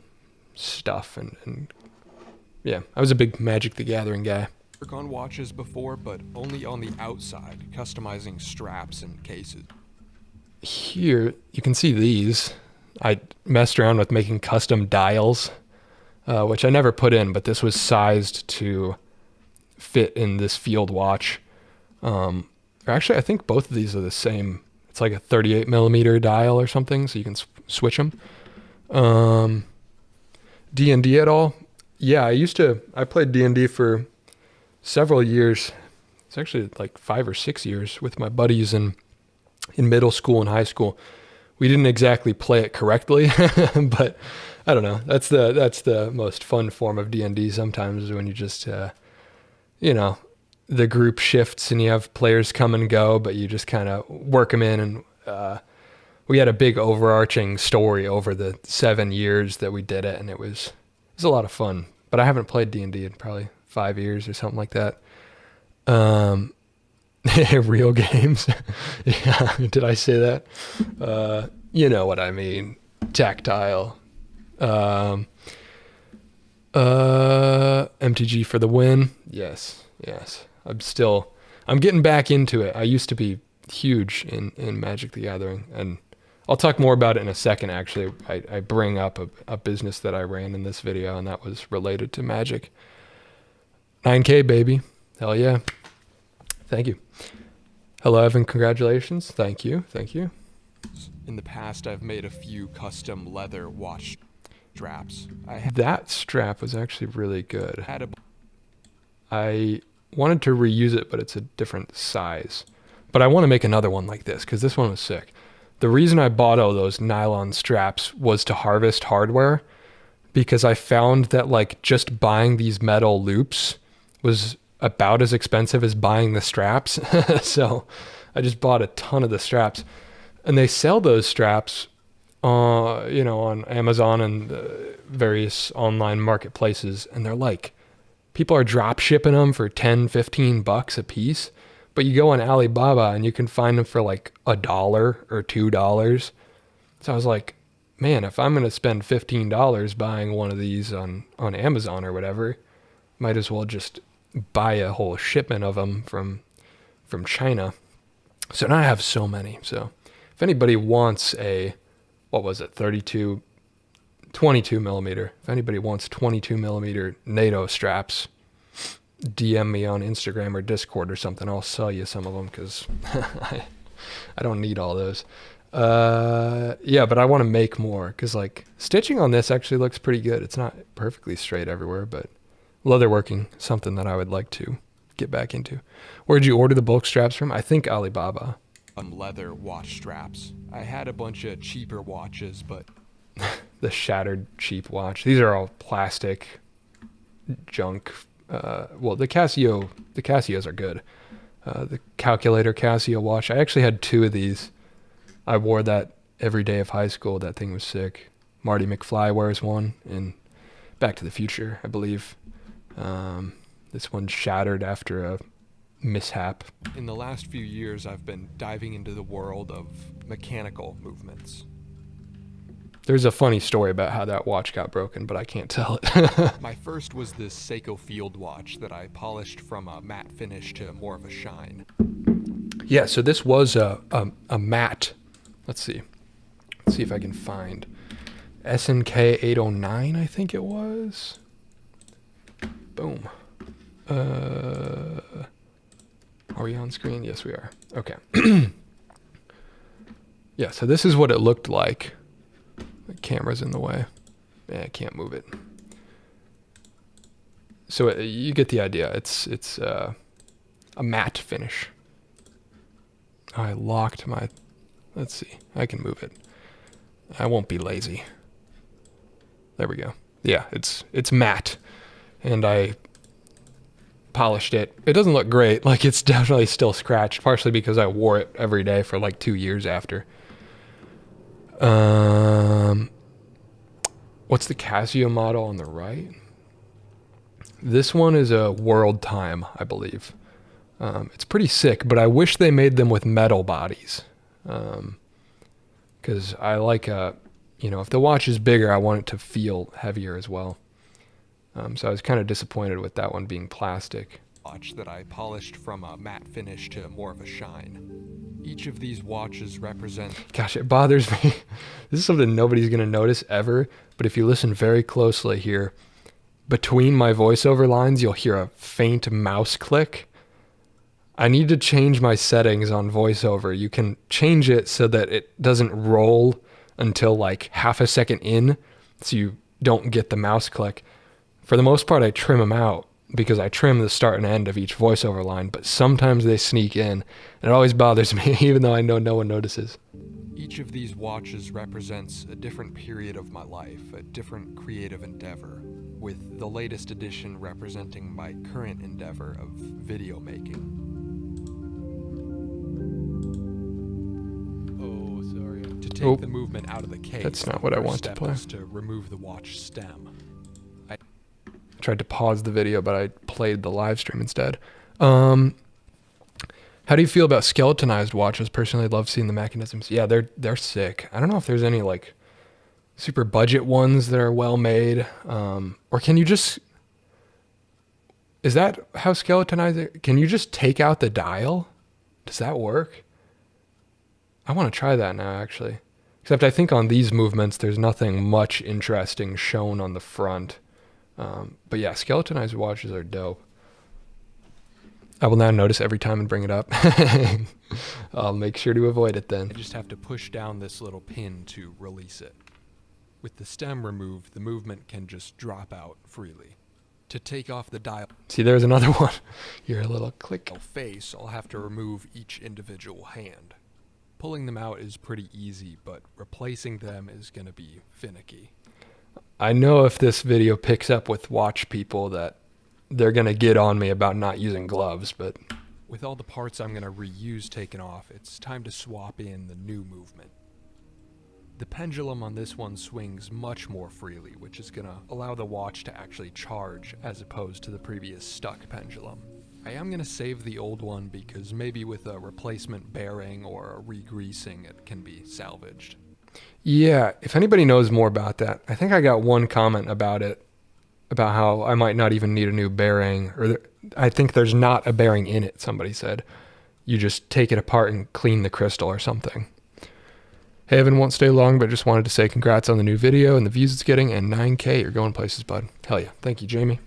stuff and yeah, I was a big Magic the Gathering guy. Work on watches before, but only on the outside, customizing straps and cases. Here, you can see these. I messed around with making custom dials, which I never put in, but this was sized to fit in this field watch. Actually, I think both of these are the same. It's like a 38 millimeter dial or something, so you can switch them. D&D at all? Yeah, I played D&D for several years. It's actually like 5 or 6 years with my buddies in middle school and high school. We didn't exactly play it correctly, but I don't know. That's the most fun form of D&D sometimes, when you just, the group shifts and you have players come and go, but you just kind of work them in. And we had a big overarching story over the 7 years that we did it, and it was a lot of fun. But I haven't played D&D in probably 5 years or something like that. Real games. Yeah, did I say that? You know what I mean. Tactile. MTG for the win. Yes. I'm getting back into it. I used to be huge in Magic the Gathering, and I'll talk more about it in a second. Actually, I bring up a business that I ran in this video, and that was related to Magic. 9K, baby. Hell yeah. Thank you. Hello, Evan. Congratulations. Thank you. In the past, I've made a few custom leather watch straps. That strap was actually really good. I wanted to reuse it, but it's a different size. But I want to make another one like this because this one was sick. The reason I bought all those nylon straps was to harvest hardware, because I found that like just buying these metal loops was about as expensive as buying the straps. So I just bought a ton of the straps, and they sell those straps on Amazon and various online marketplaces, and they're like, people are drop shipping them for $10-15 a piece, but you go on Alibaba and you can find them for like $1 or $2. So I was like, man, if I'm going to spend $15 buying one of these on Amazon or whatever, might as well just buy a whole shipment of them from China. So now I have so many. So if anybody wants a, 22 millimeter. If anybody wants 22 millimeter NATO straps, DM me on Instagram or Discord or something. I'll sell you some of them, because I don't need all those. Yeah, but I want to make more, because like stitching on this actually looks pretty good. It's not perfectly straight everywhere, but leatherworking, something that I would like to get back into. Where'd you order the bulk straps from? I think Alibaba. Leather watch straps. I had a bunch of cheaper watches, but the shattered cheap watch. These are all plastic junk. Well, the Casios are good. The calculator Casio watch. I actually had 2 of these. I wore that every day of high school. That thing was sick. Marty McFly wears one in Back to the Future, I believe. This one shattered after a mishap. In the last few years, I've been diving into the world of mechanical movements. There's a funny story about how that watch got broken, but I can't tell it. My first was this Seiko field watch that I polished from a matte finish to more of a shine. Yeah, so this was a matte. Let's see if I can find SNK 809, I think it was. Boom. Are we on screen? Yes, we are. Okay. Yeah, so this is what it looked like. The camera's in the way. Yeah, I can't move it. So you get the idea. It's a matte finish. I locked my... Let's see. I can move it. I won't be lazy. There we go. Yeah, it's matte. And I polished it. It doesn't look great. Like, it's definitely still scratched, partially because I wore it every day for like 2 years after. What's the Casio model on the right? This one is a World Time, I believe. It's pretty sick, but I wish they made them with metal bodies. Because I like, if the watch is bigger, I want it to feel heavier as well. So I was kind of disappointed with that one being plastic. Watch that I polished from a matte finish to more of a shine. Each of these watches represent... Gosh, it bothers me. This is something nobody's going to notice ever, but if you listen very closely here, between my voiceover lines, you'll hear a faint mouse click. I need to change my settings on voiceover. You can change it so that it doesn't roll until like half a second in, so you don't get the mouse click. For the most part, I trim them out because I trim the start and end of each voiceover line, but sometimes they sneak in, and it always bothers me, even though I know no one notices. Each of these watches represents a different period of my life, a different creative endeavor, with the latest edition representing my current endeavor of video making. Oh, sorry. To take the movement out of the case, that's not what I want to play. To remove the watch stem. I tried to pause the video, but I played the live stream instead. How do you feel about skeletonized watches? Personally, I love seeing the mechanisms. Yeah, they're sick. I don't know if there's any like super budget ones that are well made, or can you just... Is that how skeletonized? Can you just take out the dial? Does that work? I want to try that now, actually. Except I think on these movements, there's nothing much interesting shown on the front. But yeah, skeletonized watches are dope. I will now notice every time and bring it up. I'll make sure to avoid it then. I just have to push down this little pin to release it. With the stem removed, the movement can just drop out freely. To take off the dial... See, there's another one. You're a little click. Face, I'll have to remove each individual hand. Pulling them out is pretty easy, but replacing them is going to be finicky. I know if this video picks up with watch people that they're going to get on me about not using gloves, but... With all the parts I'm going to reuse taken off, it's time to swap in the new movement. The pendulum on this one swings much more freely, which is going to allow the watch to actually charge as opposed to the previous stuck pendulum. I am going to save the old one because maybe with a replacement bearing or a re-greasing it can be salvaged. Yeah, if anybody knows more about that, I think I got one comment about it, about how I might not even need a new bearing, or I think there's not a bearing in it, somebody said. You just take it apart and clean the crystal or something. Hey, Evan, won't stay long, but just wanted to say congrats on the new video and the views it's getting, and 9K, you're going places, bud. Hell yeah. Thank you, Jamie.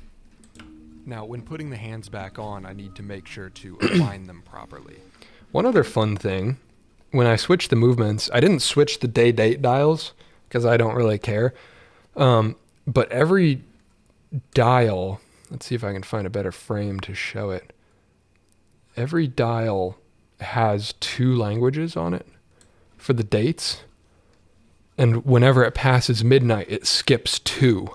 Now, when putting the hands back on, I need to make sure to align them properly. One other fun thing, when I switched the movements, I didn't switch the day-date dials, because I don't really care. But every dial, let's see if I can find a better frame to show it. Every dial has 2 languages on it for the dates, and whenever it passes midnight, it skips 2.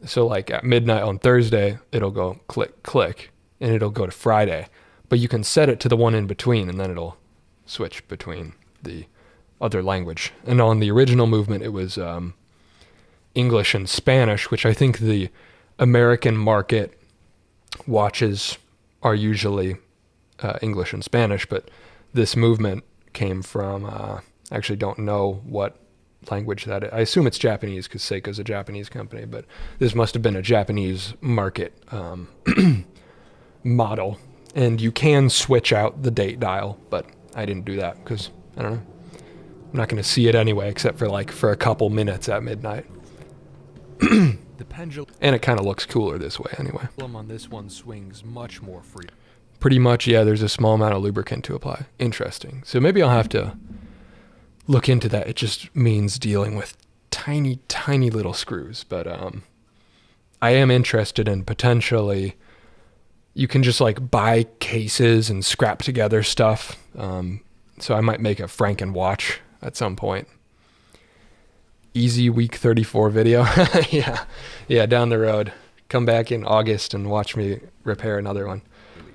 So like at midnight on Thursday, it'll go click, click, and it'll go to Friday. But you can set it to the one in between, and then it'll switch between the other language. And on the original movement, it was English and Spanish, which I think the American market watches are usually English and Spanish, but this movement came from, I actually don't know what language that is. I assume it's Japanese because Seiko's a Japanese company, but this must have been a Japanese market model. And you can switch out the date dial, but I didn't do that because, I don't know, I'm not going to see it anyway, except for like for a couple minutes at midnight. The pendulum, and it kind of looks cooler this way anyway. On this one swings much more free. Pretty much, yeah, there's a small amount of lubricant to apply. Interesting. So maybe I'll have to look into that. It just means dealing with tiny, tiny little screws. But I am interested in potentially, you can just like buy cases and scrap together stuff. So I might make a Franken watch at some point. Easy week 34 video. Yeah, down the road. come back in August and watch me repair another one,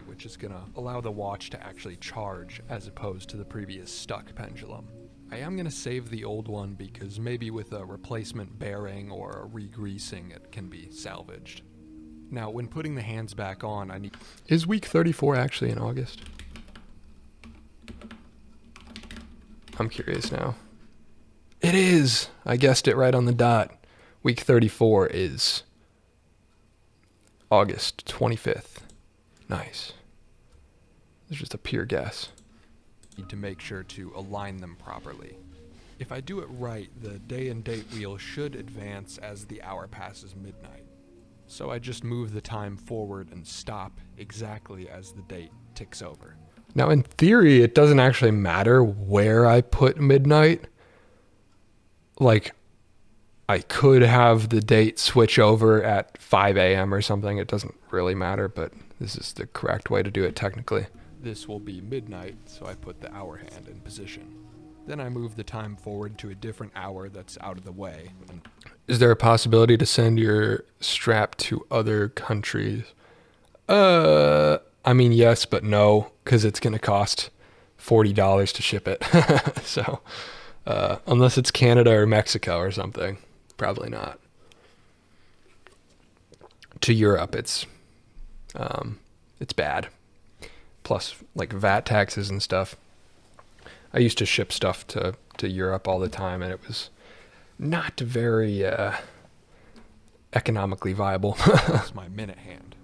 which is going to allow the watch to actually charge as opposed to the previous stuck pendulum. I am going to save the old one because maybe with a replacement bearing or a re-greasing it can be salvaged. Now, when putting the hands back on, I need... Is week 34 actually in August? I'm curious now. It is! I guessed it right on the dot. Week 34 is August 25th. Nice. It's just a pure guess. Need to make sure to align them properly. If I do it right, the day and date wheel should advance as the hour passes midnight. So I just move the time forward and stop exactly as the date ticks over. Now in theory, it doesn't actually matter where I put midnight. Like, I could have the date switch over at 5 a.m. or something. It doesn't really matter, but this is the correct way to do it technically. This will be midnight, so I put the hour hand in position. Then I move the time forward to a different hour that's out of the way. Is there a possibility to send your strap to other countries? I mean, yes, but no, because it's going to cost $40 to ship it. So, unless it's Canada or Mexico or something, probably not. To Europe, it's bad. Plus, like VAT taxes and stuff. I used to ship stuff to Europe all the time, and it was not very economically viable. That's my minute hand.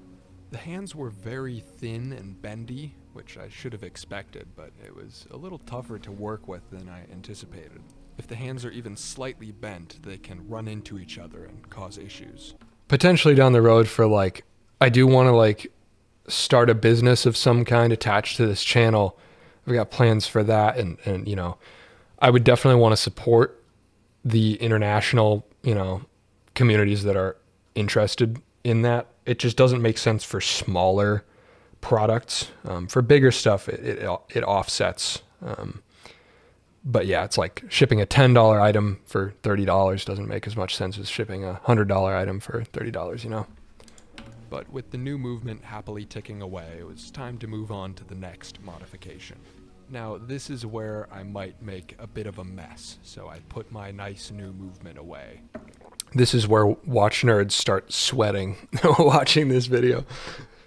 The hands were very thin and bendy, which I should have expected, but it was a little tougher to work with than I anticipated. If the hands are even slightly bent, they can run into each other and cause issues. Potentially down the road for like, I do want to like start a business of some kind attached to this channel. I've got plans for that, and you know, I would definitely want to support the international, you know, communities that are interested in that. It just doesn't make sense for smaller products. For bigger stuff, it offsets. But yeah, it's like shipping a $10 item for $30 doesn't make as much sense as shipping a $100 item for $30, you know? But with the new movement happily ticking away, it was time to move on to the next modification. Now, this is where I might make a bit of a mess, so I put my nice new movement away. This is where watch nerds start sweating watching this video.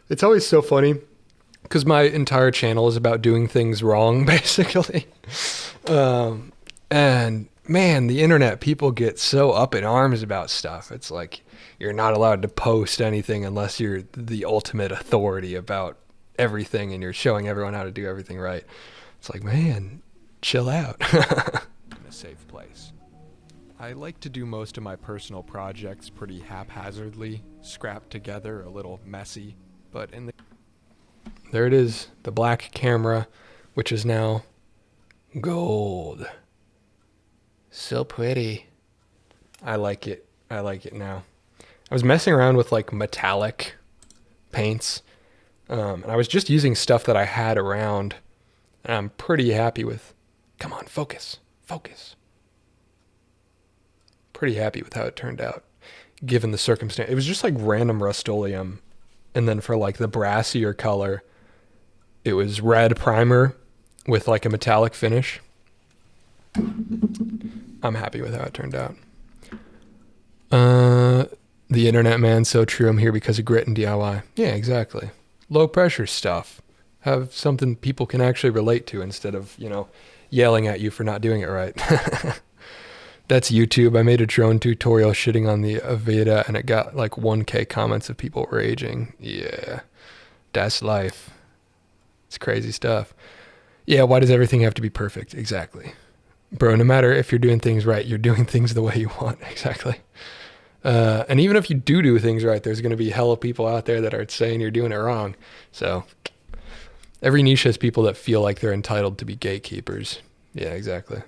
It's always so funny because my entire channel is about doing things wrong, basically. And man, the internet, people get so up in arms about stuff. It's like you're not allowed to post anything unless you're the ultimate authority about everything and you're showing everyone how to do everything right. It's like, man, chill out. In a safe place. I like to do most of my personal projects pretty haphazardly, scrapped together, a little messy, but in the... There it is, the black camera, which is now gold. So pretty. I like it. I like it now. I was messing around with like metallic paints, and I was just using stuff that I had around, and I'm pretty happy with... Come on, focus. Focus. Pretty happy with how it turned out, given the circumstance. It was just like random Rust-Oleum, and then for like the brassier color, it was red primer with like a metallic finish. I'm happy with how it turned out. The internet man, so true. I'm here because of grit and DIY. Yeah, exactly. Low pressure stuff. Have something people can actually relate to instead of, you know, yelling at you for not doing it right. That's YouTube. I made a drone tutorial shitting on the Aveda, and it got like 1K comments of people raging. Yeah, that's life. It's crazy stuff. Yeah, why does everything have to be perfect? Exactly. Bro, no matter if you're doing things right, you're doing things the way you want. Exactly. And even if you do things right, there's going to be hella people out there that are saying you're doing it wrong. So every niche has people that feel like they're entitled to be gatekeepers. Yeah, exactly.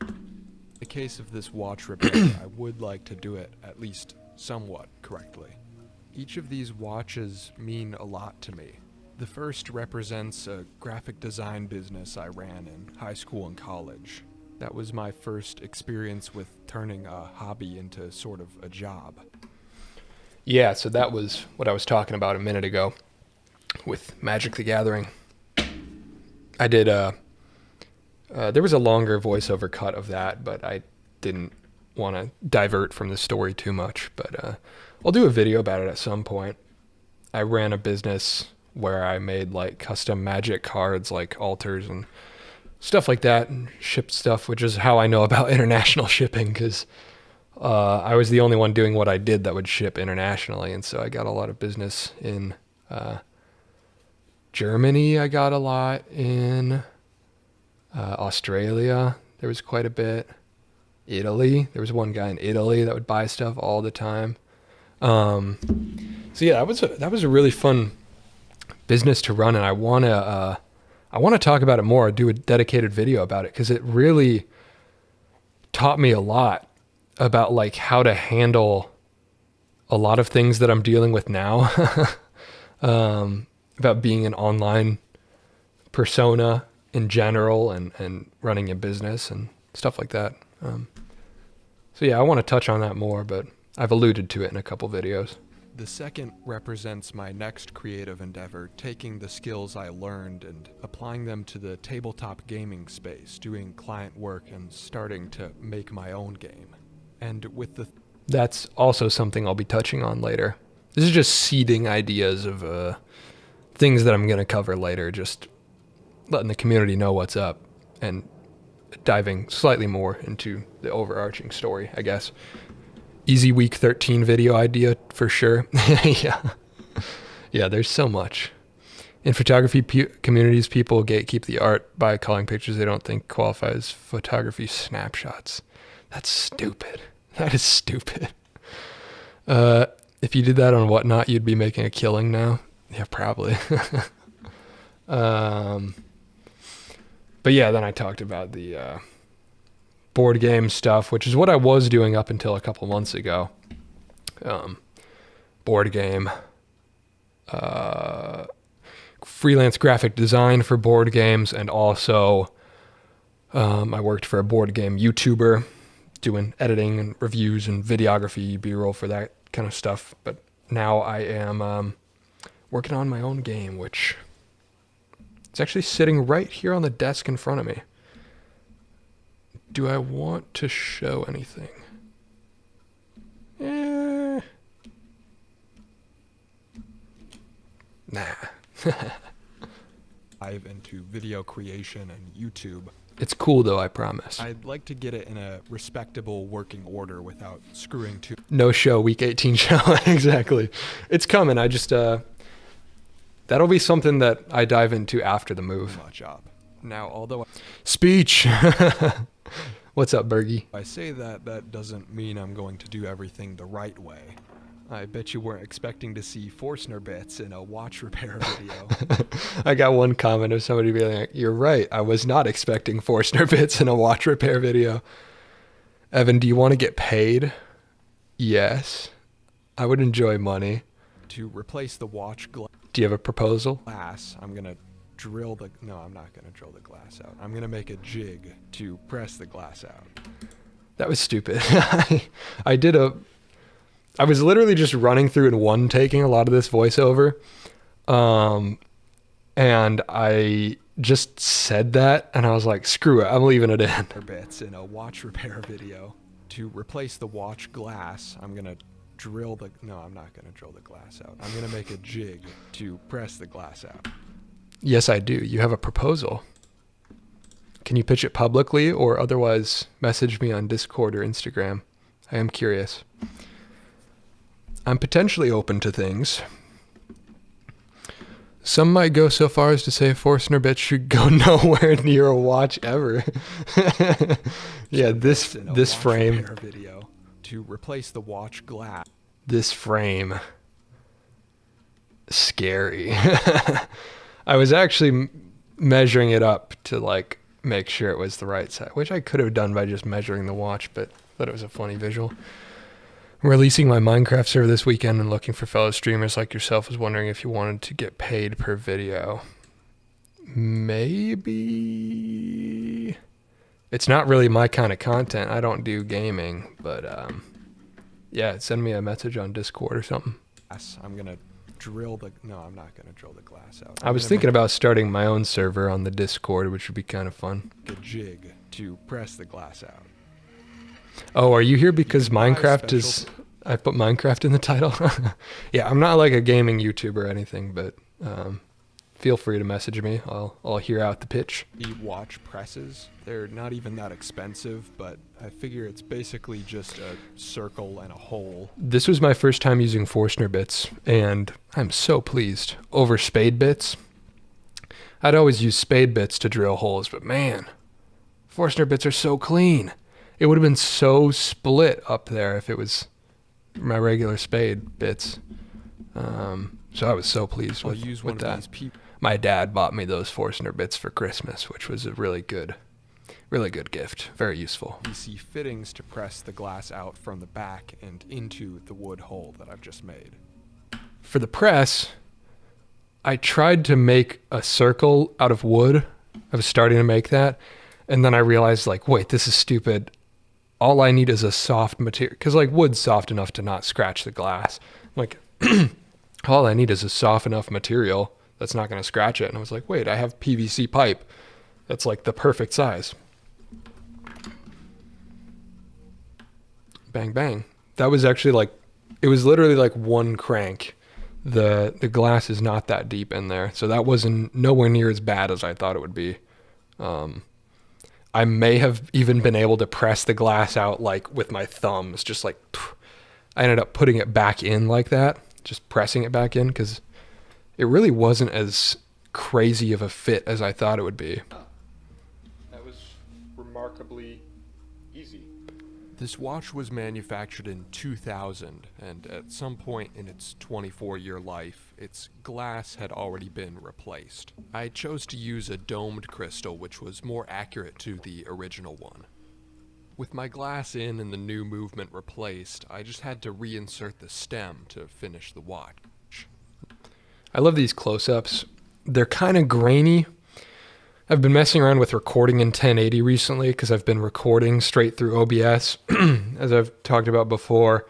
In the case of this watch repair, I would like to do it at least somewhat correctly. Each of these watches mean a lot to me. The first represents a graphic design business I ran in high school and college. That was my first experience with turning a hobby into sort of a job. Yeah, so that was what I was talking about a minute ago with Magic the Gathering. I did there was a longer voiceover cut of that, but I didn't want to divert from the story too much. But I'll do a video about it at some point. I ran a business where I made like custom Magic cards, like altars and stuff like that, and shipped stuff, which is how I know about international shipping, because I was the only one doing what I did that would ship internationally, and so I got a lot of business in Germany. I got a lot in Australia. There was quite a bit. Italy. There was one guy in Italy that would buy stuff all the time. So yeah, that was a really fun business to run, and I want to talk about it more. Do a dedicated video about it, because it really taught me a lot about like how to handle a lot of things that I'm dealing with now. About being an online persona in general, and running a business and stuff like that. So yeah, I want to touch on that more, but I've alluded to it in a couple videos. The second represents my next creative endeavor, taking the skills I learned and applying them to the tabletop gaming space, doing client work and starting to make my own game. And with that's also something I'll be touching on later. This is just seeding ideas of things that I'm going to cover later, just letting the community know what's up and diving slightly more into the overarching story, I guess. Easy week 13 video idea for sure. Yeah, there's so much. In photography communities, people gatekeep the art by calling pictures they don't think qualify as photography snapshots. That's stupid. That is stupid. If you did that on Whatnot, you'd be making a killing now. Yeah, probably. But yeah, then I talked about the board game stuff, which is what I was doing up until a couple months ago. Board game, freelance graphic design for board games, and also I worked for a board game YouTuber doing editing and reviews and videography, B-roll for that kind of stuff. But now I am working on my own game, which it's actually sitting right here on the desk in front of me. Do I want to show anything? Nah. Dive into video creation and YouTube. It's cool though, I promise. I'd like to get it in a respectable working order without screwing too. No show, week 18 show. Exactly. It's coming. I just, that'll be something that I dive into after the move. My job. Now, although speech. What's up, Bergie? I say that doesn't mean I'm going to do everything the right way. I bet you weren't expecting to see Forstner bits in a watch repair video. I got one comment of somebody being like, "You're right, I was not expecting Forstner bits in a watch repair video." Evan, do you want to get paid? Yes. I would enjoy money. To replace the watch glass. Do you have a proposal? I'm going to drill the... No, I'm not going to drill the glass out. I'm going to make a jig to press the glass out. That was stupid. I was literally just running through in one taking a lot of this voiceover. And I just said that, and I was like, screw it, I'm leaving it in. Bits in a watch repair video. To replace the watch glass, I'm going to drill the... No, I'm not going to drill the glass out. I'm going to make a jig to press the glass out. Yes, I do. You have a proposal. Can you pitch it publicly, or otherwise message me on Discord or Instagram? I am curious. I'm potentially open to things. Some might go so far as to say Forstner bits should go nowhere near a watch ever. Yeah, this frame video to replace the watch glass. This frame, scary. I was actually measuring it up to like make sure it was the right size, which I could have done by just measuring the watch, but thought it was a funny visual. I'm releasing my Minecraft server this weekend and looking for fellow streamers like yourself. Was wondering if you wanted to get paid per video. Maybe. It's not really my kind of content. I don't do gaming, but Yeah, send me a message on Discord or something. I'm gonna drill the. No, I'm not gonna drill the glass out. I was thinking about starting my own server on the Discord, which would be kind of fun. A jig to press the glass out. Oh, are you here because Minecraft is... I put Minecraft in the title? Yeah, I'm not like a gaming YouTuber or anything, but feel free to message me. I'll hear out the pitch. Watch presses. They're not even that expensive, but I figure it's basically just a circle and a hole. This was my first time using Forstner bits, and I'm so pleased. Over spade bits. I'd always use spade bits to drill holes, but man, Forstner bits are so clean. It would have been so split up there if it was my regular spade bits. So I was so pleased with that. My dad bought me those Forstner bits for Christmas, which was a really good gift. Very useful. PVC fittings to press the glass out from the back and into the wood hole that I've just made. For the press, I tried to make a circle out of wood. I was starting to make that, and then I realized, like, wait, this is stupid. All I need is a soft material, because like wood's soft enough to not scratch the glass. Like, all I need is a soft enough material that's not going to scratch it. And I was like, wait, I have PVC pipe. That's like the perfect size. Bang, bang. That was actually like, it was literally like one crank. The glass is not that deep in there. So that wasn't nowhere near as bad as I thought it would be. I may have even been able to press the glass out like with my thumbs, just like, I ended up putting it back in like that, just pressing it back in, because it really wasn't as crazy of a fit as I thought it would be. That was remarkably easy. This watch was manufactured in 2000, and at some point in its 24-year life, its glass had already been replaced. I chose to use a domed crystal, which was more accurate to the original one. With my glass in and the new movement replaced, I just had to reinsert the stem to finish the watch. I love these close-ups. They're kind of grainy. I've been messing around with recording in 1080 recently because I've been recording straight through OBS, as I've talked about before.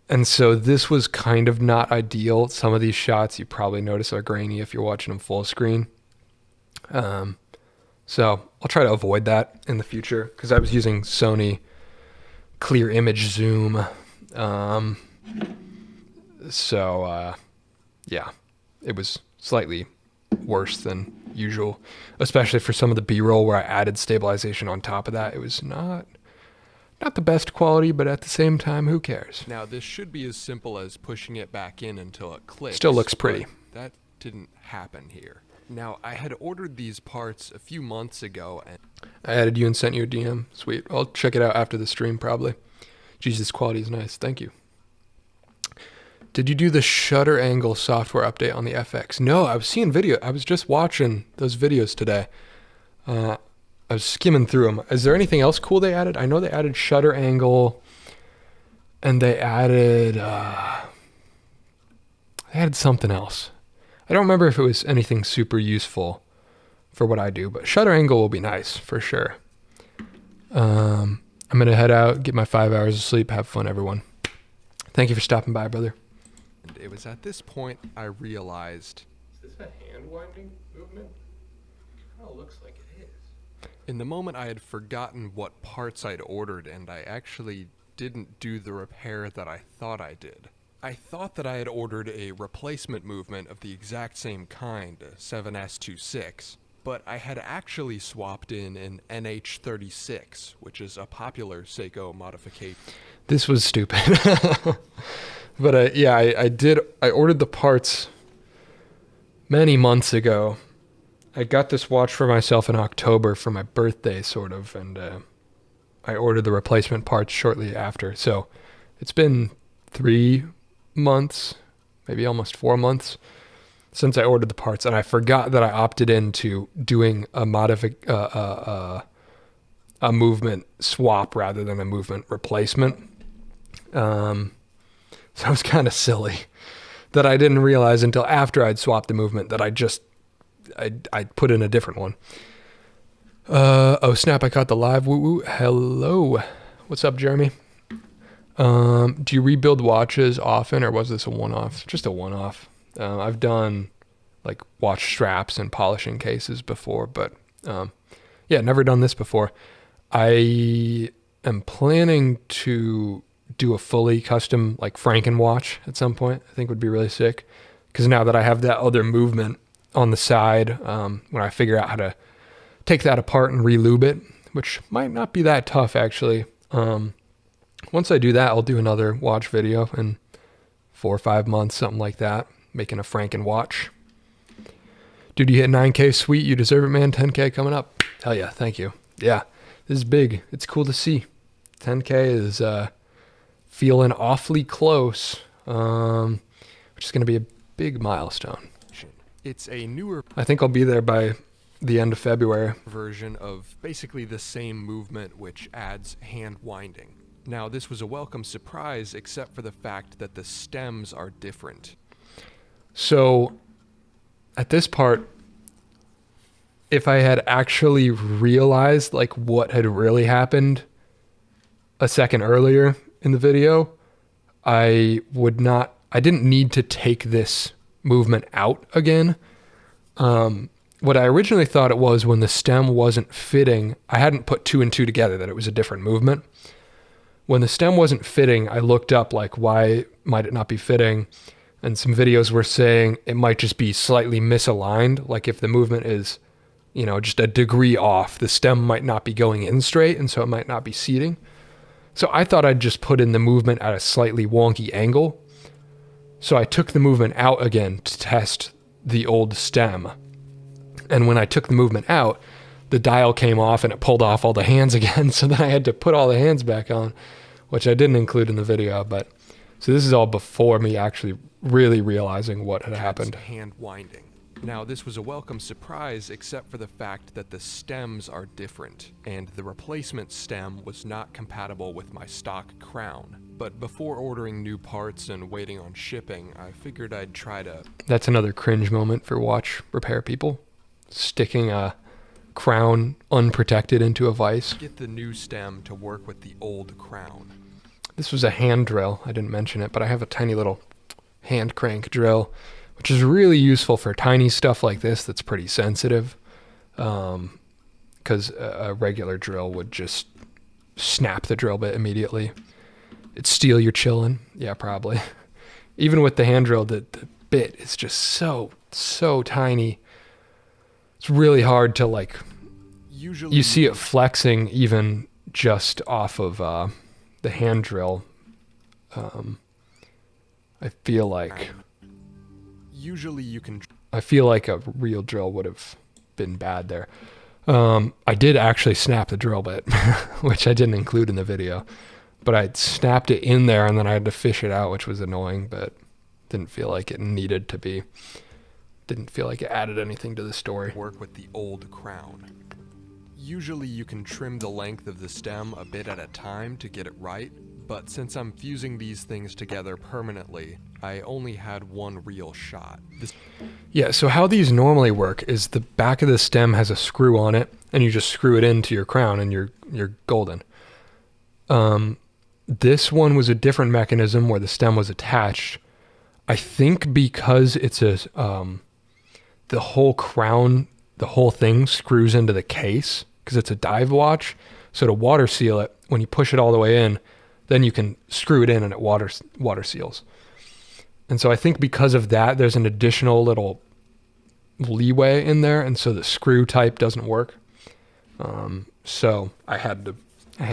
And so this was kind of not ideal. Some of these shots you probably notice are grainy if you're watching them full screen. So I'll try to avoid that in the future because I was using Sony clear image zoom. Yeah, it was slightly worse than usual, especially for some of the B-roll where I added stabilization on top of that. It was not the best quality, but at the same time, who cares? Now, this should be as simple as pushing it back in until it clicks. Still looks pretty. That didn't happen here. Now, I had ordered these parts a few months ago, and I added you and sent you a DM. Sweet. I'll check it out after the stream, probably. Jesus, quality is nice. Thank you. Did you do the shutter angle software update on the FX? No, I was seeing video. I was just watching those videos today. I was skimming through them. Is there anything else cool they added? I know they added shutter angle, and they added something else. I don't remember if it was anything super useful for what I do, but shutter angle will be nice for sure. I'm going to head out, get my 5 hours of sleep. Have fun, everyone. Thank you for stopping by, brother. And it was at this point I realized... Is this a hand-winding movement? Kind of looks like it is. In the moment I had forgotten what parts I'd ordered, and I actually didn't do the repair that I thought I did. I thought that I had ordered a replacement movement of the exact same kind, a 7S26, but I had actually swapped in an NH36, which is a popular Seiko modification. This was stupid. But I ordered the parts many months ago. I got this watch for myself in October for my birthday, sort of, and I ordered the replacement parts shortly after. So it's been 3 months, maybe almost 4 months since I ordered the parts, and I forgot that I opted into doing a movement swap rather than a movement replacement. So it was kind of silly that I didn't realize until after I'd swapped the movement that I put in a different one. Oh snap, I caught the live woo woo. Hello. What's up, Jeremy? Do you rebuild watches often, or was this a one-off? Just a one-off. I've done like watch straps and polishing cases before, but yeah, never done this before. I am planning to do a fully custom like Franken watch at some point. I think would be really sick, because now that I have that other movement on the side, when I figure out how to take that apart and re-lube it, which might not be that tough actually. Once I do that, I'll do another watch video in 4 or 5 months, something like that, making a Franken watch. Dude, you hit 9K, sweet. You deserve it, man. 10K coming up. Hell yeah, thank you. Yeah, this is big. It's cool to see. 10K is feeling awfully close, which is going to be a big milestone. It's a newer I think I'll be there by the end of February. version of basically the same movement, which adds hand winding. Now, this was a welcome surprise, except for the fact that the stems are different. So at this part, if I had actually realized like what had really happened a second earlier in the video, I didn't need to take this movement out again. What I originally thought it was, when the stem wasn't fitting, I hadn't put 2 and 2 together that it was a different movement. When the stem wasn't fitting, I looked up like, why might it not be fitting? And some videos were saying it might just be slightly misaligned. Like if the movement is, just a degree off, the stem might not be going in straight, and so it might not be seating. So I thought I'd just put in the movement at a slightly wonky angle. So I took the movement out again to test the old stem. And when I took the movement out, the dial came off and it pulled off all the hands again. So then I had to put all the hands back on, which I didn't include in the video. But so this is all before me actually really realizing what had happened. Hand winding. Now, this was a welcome surprise, except for the fact that the stems are different, and the replacement stem was not compatible with my stock crown. But before ordering new parts and waiting on shipping, I figured I'd try to... That's another cringe moment for watch repair people. Sticking a crown unprotected into a vise. get the new stem to work with the old crown. This was a hand drill. I didn't mention it, but I have a tiny little hand crank drill, which is really useful for tiny stuff like this that's pretty sensitive, because a regular drill would just snap the drill bit immediately. It'd steal your chillin'. Yeah, probably. Even with the hand drill, the bit is just so tiny. It's really hard to like... Usually You see it flexing even just off of the hand drill. I feel like you can... a real drill would have been bad there. I did actually snap the drill bit, which I didn't include in the video, but I snapped it in there and then I had to fish it out, which was annoying, but didn't feel like it needed to be. Didn't feel like it added anything to the story. work with the old crown. Usually you can trim the length of the stem a bit at a time to get it right, but since I'm fusing these things together permanently, I only had one real shot. Yeah, so how these normally work is the back of the stem has a screw on it, and you just screw it into your crown and you're golden. This one was a different mechanism where the stem was attached. I think because it's the whole crown, the whole thing screws into the case because it's a dive watch. So to water seal it, when you push it all the way in, then you can screw it in and it water seals. And so I think because of that, there's an additional little leeway in there, and so the screw type doesn't work. So I had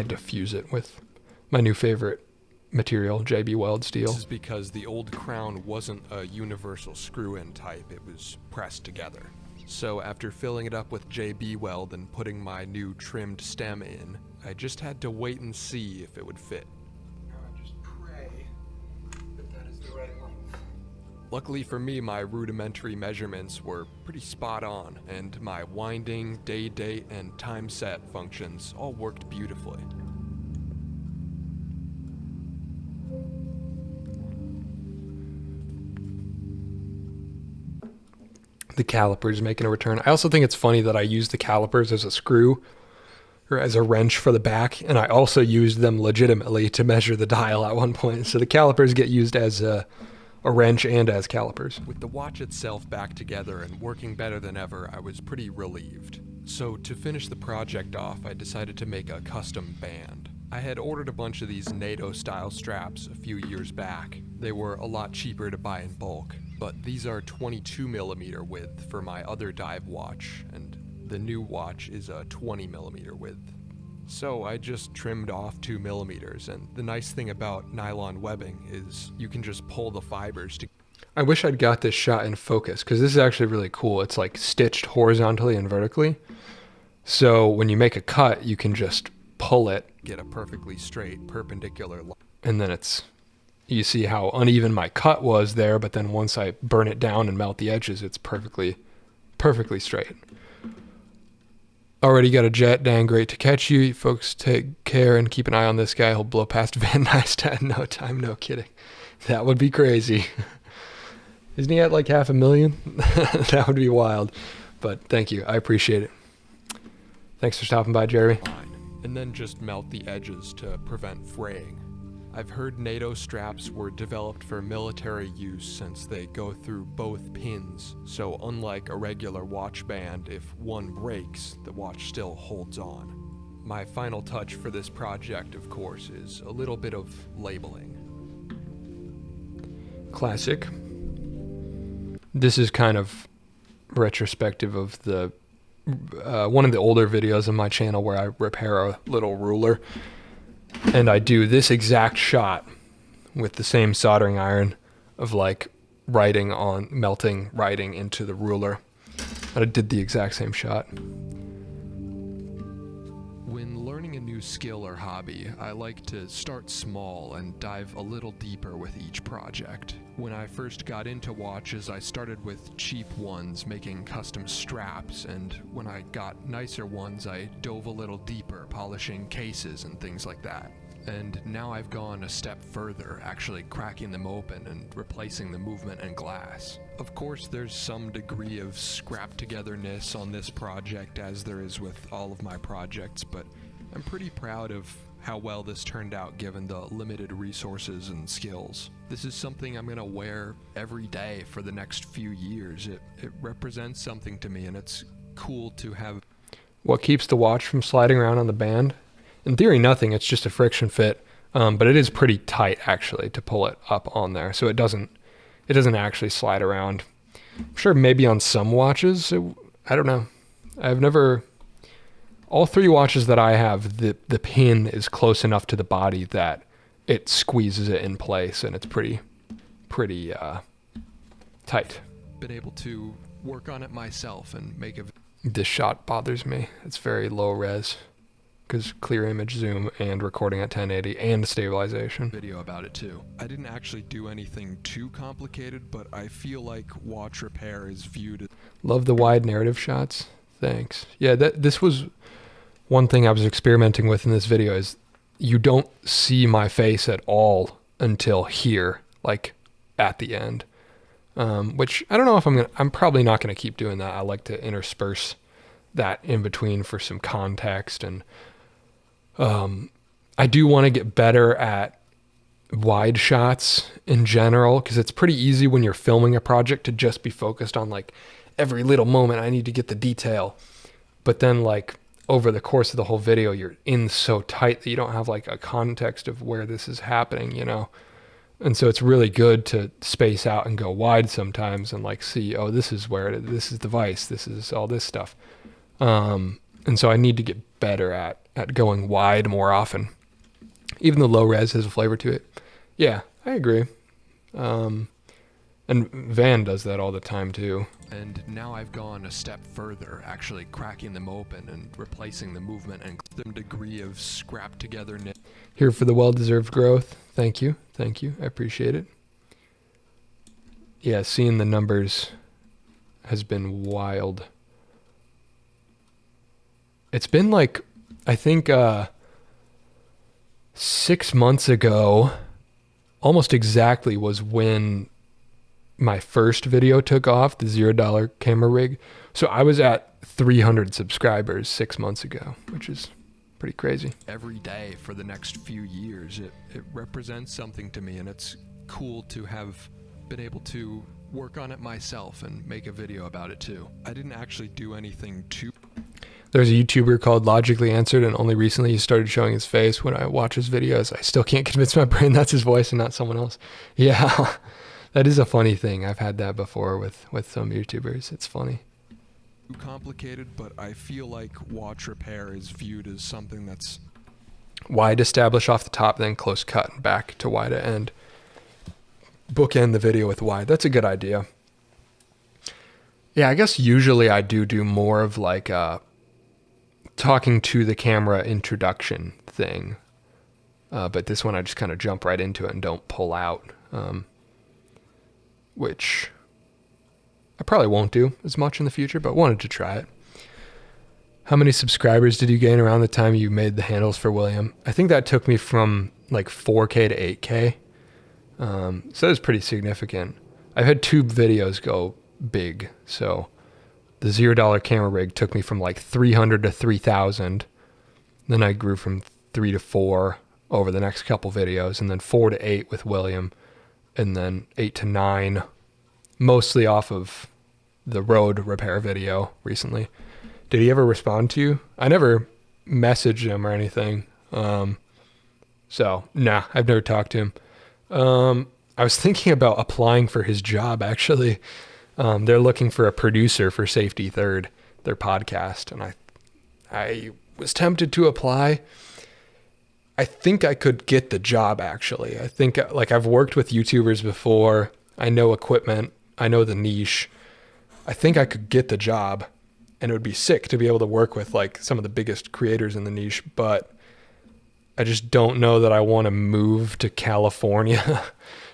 to fuse it with my new favorite material, JB Weld steel. This is because the old crown wasn't a universal screw-in type, it was pressed together. So after filling it up with JB Weld and putting my new trimmed stem in, I just had to wait and see if it would fit. Now I just pray that is the right length. Luckily for me, my rudimentary measurements were pretty spot on, and my winding, day date, and time set functions all worked beautifully. The calipers making a return. I also think it's funny that I use the calipers as a screw or as a wrench for the back. And I also used them legitimately to measure the dial at one point. So the calipers get used as a wrench and as calipers. With the watch itself back together and working better than ever, I was pretty relieved. So to finish the project off, I decided to make a custom band. I had ordered a bunch of these NATO-style straps a few years back. They were a lot cheaper to buy in bulk, but these are 22mm width for my other dive watch, and the new watch is a 20mm width. So I just trimmed off 2mm, and the nice thing about nylon webbing is you can just pull the fibers to... I wish I'd got this shot in focus, because this is actually really cool. It's like stitched horizontally and vertically. So when you make a cut, you can just pull it, get a perfectly straight perpendicular line. And then you see how uneven my cut was there, but then once I burn it down and melt the edges, it's perfectly straight. Already got a jet, dang great to catch you. You folks take care and keep an eye on this guy. He'll blow past Van Nuys in no time, no kidding. That would be crazy. Isn't he at like 500,000? That would be wild. But thank you, I appreciate it. Thanks for stopping by, Jeremy. And then just melt the edges to prevent fraying. I've heard NATO straps were developed for military use since they go through both pins, so unlike a regular watch band, if one breaks, the watch still holds on. My final touch for this project, of course, is a little bit of labeling. Classic. This is kind of retrospective of the one of the older videos on my channel where I repair a little ruler, and I do this exact shot with the same soldering iron of like melting writing into the ruler. I did the exact same shot. When learning a new skill or hobby, I like to start small and dive a little deeper with each project. When I first got into watches, I started with cheap ones, making custom straps, and when I got nicer ones, I dove a little deeper, polishing cases and things like that. And now I've gone a step further, actually cracking them open and replacing the movement and glass. Of course, there's some degree of scrap-togetherness on this project, as there is with all of my projects, but I'm pretty proud of how well this turned out given the limited resources and skills. This is something I'm gonna wear every day for the next few years. It represents something to me, and it's cool to have. What keeps the watch from sliding around on the band? In theory, nothing. It's just a friction fit, but it is pretty tight actually to pull it up on there, so it doesn't actually slide around. I'm sure maybe on some watches, I don't know. I've never. All three watches that I have, the pin is close enough to the body that it squeezes it in place, and it's pretty tight. Been able to work on it myself and make a. This shot bothers me. It's very low res, because clear image zoom and recording at 1080 and stabilization. Video about it too. I didn't actually do anything too complicated, but I feel like watch repair is viewed as. Love the wide narrative shots. Thanks. Yeah, this was one thing I was experimenting with in this video, is you don't see my face at all until here, like at the end. Which I don't know if I'm probably not gonna keep doing that. I like to intersperse that in between for some context, and I do want to get better at wide shots in general, because it's pretty easy when you're filming a project to just be focused on like every little moment. I need to get the detail, but then like over the course of the whole video, you're in so tight that you don't have like a context of where this is happening, you know? And so it's really good to space out and go wide sometimes and like see, oh, this is where this is the vice, this is all this stuff. And so I need to get better at going wide more often. Even the low res has a flavor to it. Yeah, I agree. And Van does that all the time too. And now I've gone a step further, actually cracking them open and replacing the movement and some degree of scrap togetherness. Here for the well-deserved growth. Thank you. Thank you. I appreciate it. Yeah, seeing the numbers has been wild. It's been like, I think 6 months ago, almost exactly, was when my first video took off, the $0 camera rig. So I was at 300 subscribers 6 months ago, which is pretty crazy. every day for the next few years. It represents something to me, and it's cool to have been able to work on it myself and make a video about it too. I didn't actually do anything too... There's a YouTuber called Logically Answered, and only recently he started showing his face. When I watch his videos, I still can't convince my brain that's his voice and not someone else. Yeah, that is a funny thing. I've had that before with some YouTubers. It's funny. Too complicated, but I feel like watch repair is viewed as something that's... Wide establish off the top, then close cut and back to wide at end. Bookend the video with wide. That's a good idea. Yeah, I guess usually I do more of like a talking to the camera introduction thing. But this one I just kind of jump right into it and don't pull out. Which I probably won't do as much in the future, but wanted to try it. How many subscribers did you gain around the time you made the handles for William? I think that took me from like 4K to 8K. So it was pretty significant. I've had two videos go big. So the $0 camera rig took me from like 300 to 3,000. Then I grew from 3 to 4 over the next couple videos, and then 4 to 8 with William, and then 8 to 9, mostly off of the road repair video recently. Did he ever respond to you? I never messaged him or anything. So nah, I've never talked to him. I was thinking about applying for his job, actually. They're looking for a producer for Safety Third, their podcast, and I was tempted to apply. I think I could get the job, actually. I think, like, I've worked with YouTubers before. I know equipment. I know the niche. I think I could get the job, and it would be sick to be able to work with, like, some of the biggest creators in the niche, but I just don't know that I want to move to California,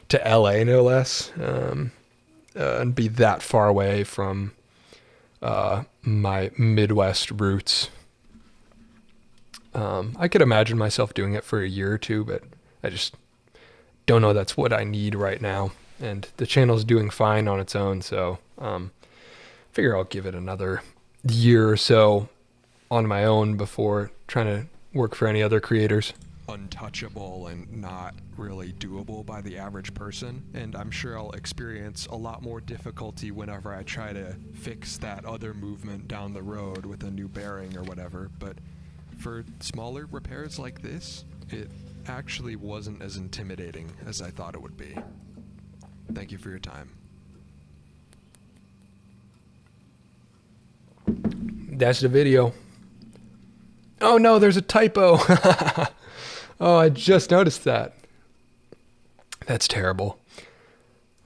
to LA, no less, and be that far away from my Midwest roots. I could imagine myself doing it for a year or two, but I just don't know that's what I need right now. And the channel's doing fine on its own, so figure I'll give it another year or so on my own before trying to work for any other creators. Untouchable and not really doable by the average person, and I'm sure I'll experience a lot more difficulty whenever I try to fix that other movement down the road with a new bearing or whatever. But for smaller repairs like this, it actually wasn't as intimidating as I thought it would be. Thank you for your time. That's the video. Oh no, there's a typo. Oh, I just noticed that. That's terrible.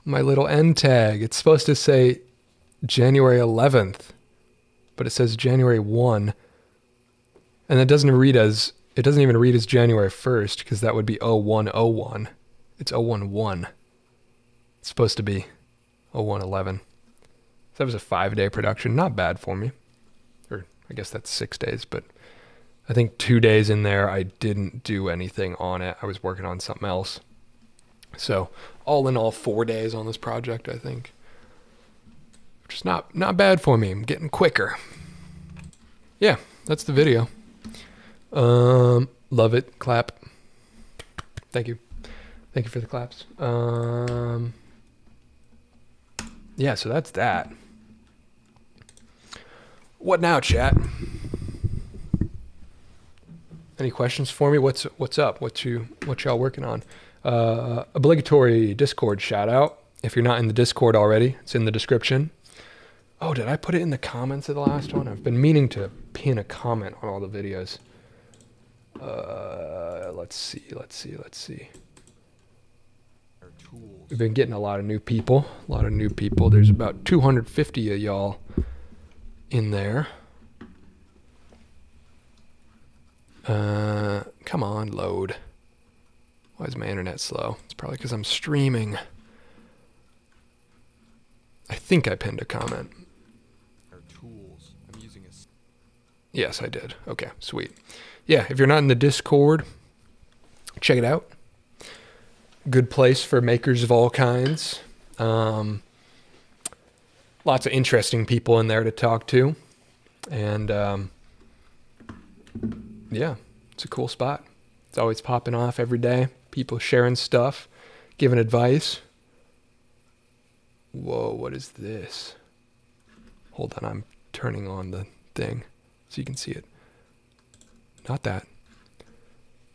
My little end tag, it's supposed to say January 11th, but it says January 1. And it doesn't even read as January 1st, because that would be 0101. It's 011. It's supposed to be 0111. So that was a 5-day production. Not bad for me. Or I guess that's 6 days, but I think 2 days in there, I didn't do anything on it. I was working on something else. So all in all, 4 days on this project, I think. Which is not bad for me. I'm getting quicker. Yeah, that's the video. Love it. Clap. Thank you. Thank you for the claps. Yeah, so that's that. What now, chat? Any questions for me? What's up? What y'all working on? Obligatory Discord shout out. If you're not in the Discord already, it's in the description. Oh, did I put it in the comments of the last one? I've been meaning to pin a comment on all the videos. Let's see. We've been getting a lot of new people. There's about 250 of y'all in there. Come on, load. Why is my internet slow? It's probably because I'm streaming. I think I pinned a comment. Yes, I did. Okay, sweet. Yeah, if you're not in the Discord, check it out. Good place for makers of all kinds. Lots of interesting people in there to talk to. And yeah, It's a cool spot. It's always popping off every day. People sharing stuff, giving advice. Whoa, what is this? Hold on, I'm turning on the thing so you can see it. Not that.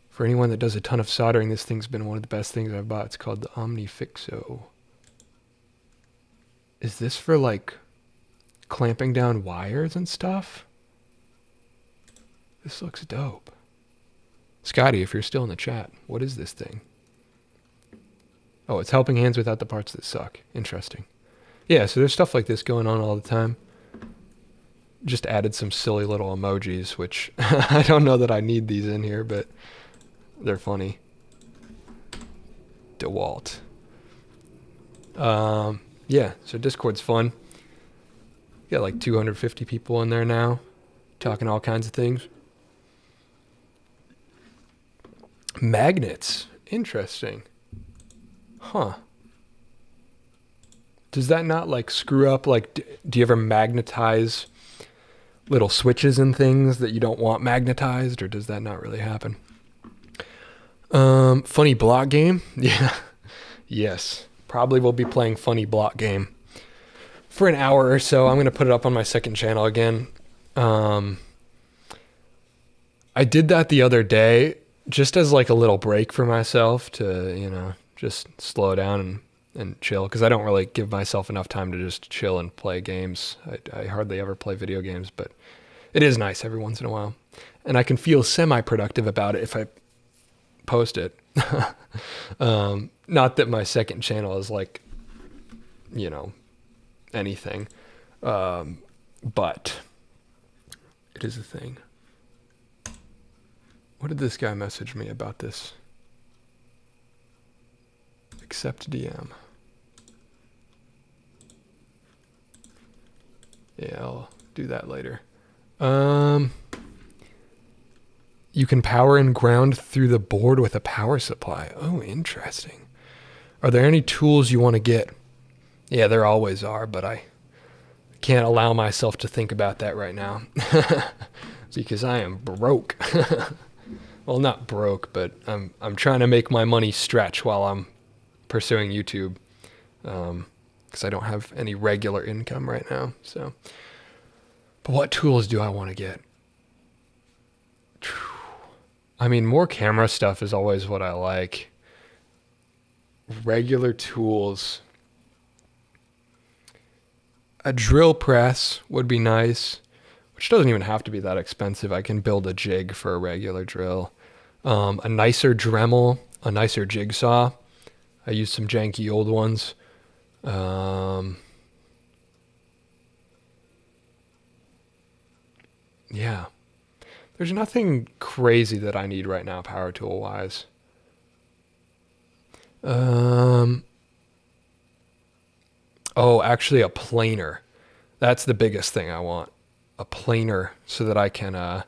For anyone that does a ton of soldering, this thing's been one of the best things I've bought. It's called the Omnifixo. Is this for like clamping down wires and stuff? This looks dope. Scotty, if you're still in the chat, what is this thing? Oh, it's helping hands without the parts that suck. Interesting. Yeah, so there's stuff like this going on all the time. Just added some silly little emojis, which I don't know that I need these in here, but they're funny. DeWalt. Yeah, so Discord's fun. Got like 250 people in there now, talking all kinds of things. Magnets. Interesting. Huh. Does that not like screw up? Like, do you ever magnetize little switches and things that you don't want magnetized, or does that not really happen? Funny block game. Yeah. Yes. Probably will be playing funny block game for an hour or so. I'm going to put it up on my second channel again. I did that the other day just as like a little break for myself to, you know, just slow down and chill, because I don't really give myself enough time to just chill and play games. I hardly ever play video games, but it is nice every once in a while. And I can feel semi-productive about it if I post it. Not that my second channel is like, you know, anything. But it is a thing. What did this guy message me about this? Accept DM. Yeah, I'll do that later. You can power and ground through the board with a power supply. Oh, interesting. Are there any tools you want to get? Yeah, there always are, but I can't allow myself to think about that right now because I am broke. Well, not broke, but I'm trying to make my money stretch while I'm pursuing YouTube, because I don't have any regular income right now. So, but what tools do I want to get? I mean, more camera stuff is always what I like. Regular tools. A drill press would be nice, which doesn't even have to be that expensive. I can build a jig for a regular drill. A nicer Dremel, a nicer jigsaw. I use some janky old ones. Yeah. There's nothing crazy that I need right now, power tool wise. Oh, actually a planer. That's the biggest thing I want. A planer so that I can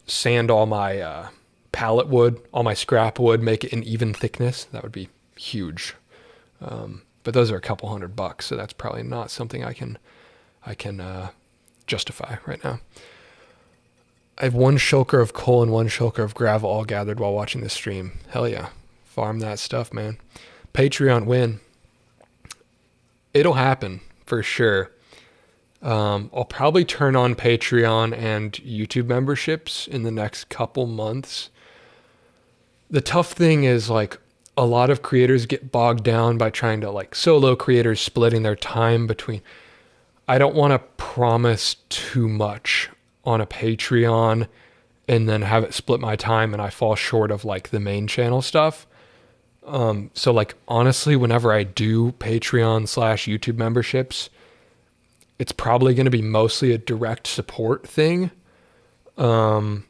sand all my pallet wood, all my scrap wood, make it an even thickness. That would be huge. But those are a couple $100, so that's probably not something I can justify right now. I have 1 shulker of coal and 1 shulker of gravel all gathered while watching the stream. Hell yeah. Farm that stuff, man. Patreon win. It'll happen for sure. I'll probably turn on Patreon and YouTube memberships in the next couple months. The tough thing is like a lot of creators get bogged down by trying to like solo creators splitting their time between. I don't want to promise too much on a Patreon and then have it split my time and I fall short of like the main channel stuff. So like honestly, whenever I do Patreon / YouTube memberships, it's probably going to be mostly a direct support thing. Not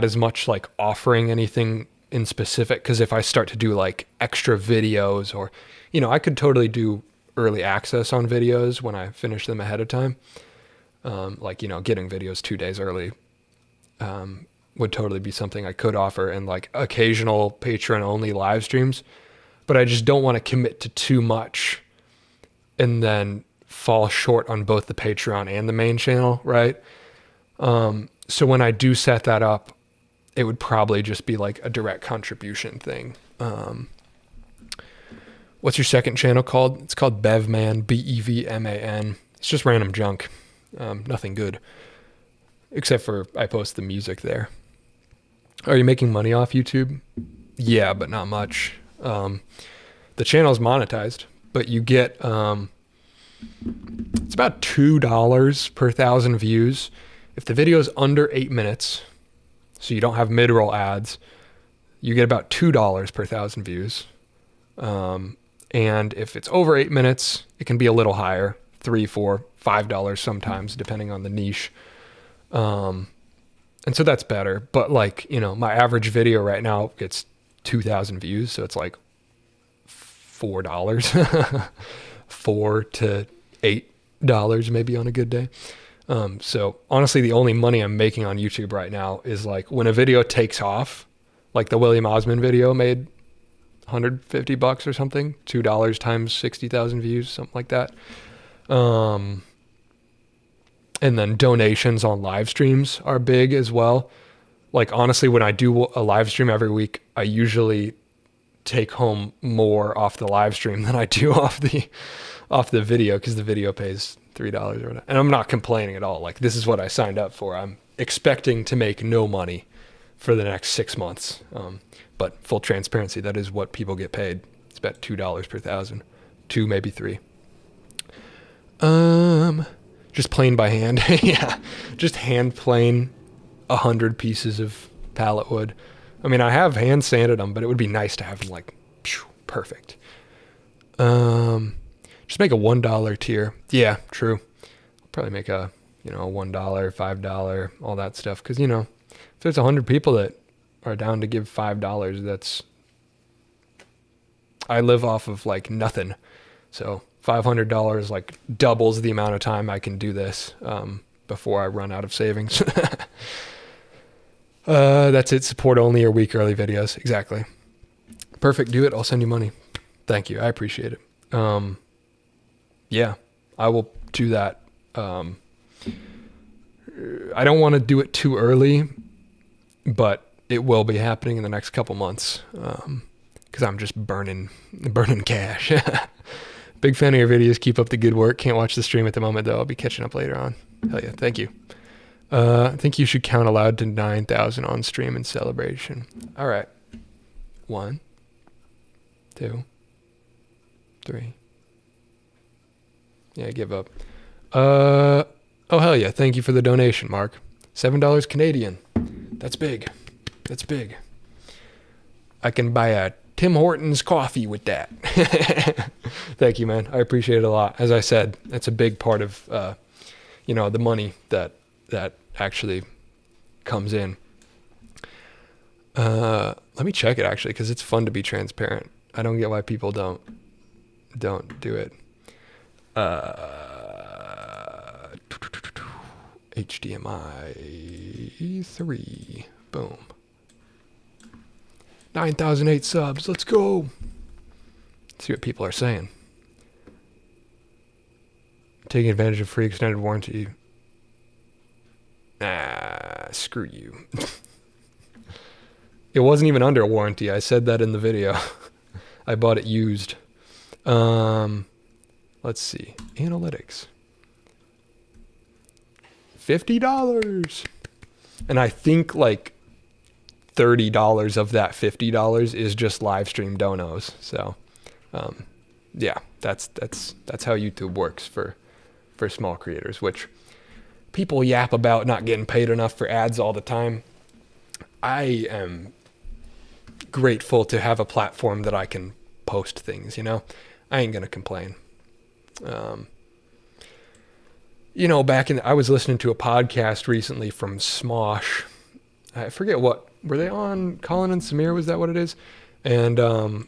as much like offering anything in specific. Cause if I start to do like extra videos or, you know, I could totally do early access on videos when I finish them ahead of time. Like, you know, getting videos 2 days early, would totally be something I could offer, and like occasional Patreon only live streams, but I just don't want to commit to too much and then fall short on both the Patreon and the main channel. Right. So when I do set that up, it would probably just be like a direct contribution thing. What's your second channel called? It's called Bevman, Bevman. It's just random junk. Nothing good. Except for I post the music there. Are you making money off YouTube? Yeah, but not much. The channel's monetized, but you get, it's about $2 per 1,000 views. If the video is under 8 minutes, so you don't have mid-roll ads, you get about $2 per 1,000 views. And if it's over 8 minutes, it can be a little higher, $3, $4, $5 sometimes, depending on the niche. And so that's better. But like, you know, my average video right now gets 2,000 views. So it's like $4, $4 to $8 maybe on a good day. So honestly, the only money I'm making on YouTube right now is like when a video takes off, like the William Osmond video made $150 or something, $2 times 60,000 views, something like that. And then donations on live streams are big as well. Like honestly, when I do a live stream every week, I usually take home more off the live stream than I do off the video, because the video pays $3 or whatever. And I'm not complaining at all. Like this is what I signed up for. I'm expecting to make no money for the next 6 months. But full transparency, that is what people get paid. It's about $2 per 1,000, 2 maybe 3. Just plane by hand. Yeah, just hand plane 100 pieces of pallet wood. I mean, I have hand sanded them, but it would be nice to have them like perfect. Just make a $1 tier. Yeah, true. I'll probably make a $1, $5, all that stuff. Because if there's 100 people that are down to give $5, I live off of like nothing. So $500 like doubles the amount of time I can do this before I run out of savings. That's it. Support only or week early videos. Exactly. Perfect. Do it. I'll send you money. Thank you. I appreciate it. Yeah, I will do that. I don't want to do it too early, but it will be happening in the next couple months. Cause I'm just burning cash. Big fan of your videos. Keep up the good work. Can't watch the stream at the moment though. I'll be catching up later on. Hell yeah. Thank you. I think you should count aloud to 9,000 on stream in celebration. All right. 1, 2, 3. Yeah, give up. Oh hell yeah. Thank you for the donation, Mark. $7 Canadian. That's big. That's big. I can buy a Tim Hortons coffee with that. Thank you, man. I appreciate it a lot. As I said, that's a big part of, the money that actually comes in. Let me check it actually, because it's fun to be transparent. I don't get why people don't do it. HDMI 3. Boom. 9,008 subs. Let's go. See what people are saying. Taking advantage of free extended warranty. Screw you. It wasn't even under warranty. I said that in the video. I bought it used. Let's see. Analytics. $50. And I think like $30 of that $50 is just live stream donos. So, yeah, that's how YouTube works for small creators, which people yap about not getting paid enough for ads all the time. I am grateful to have a platform that I can post things, I ain't going to complain. I was listening to a podcast recently from Smosh. I forget what, were they on Colin and Samir? Was that what it is? And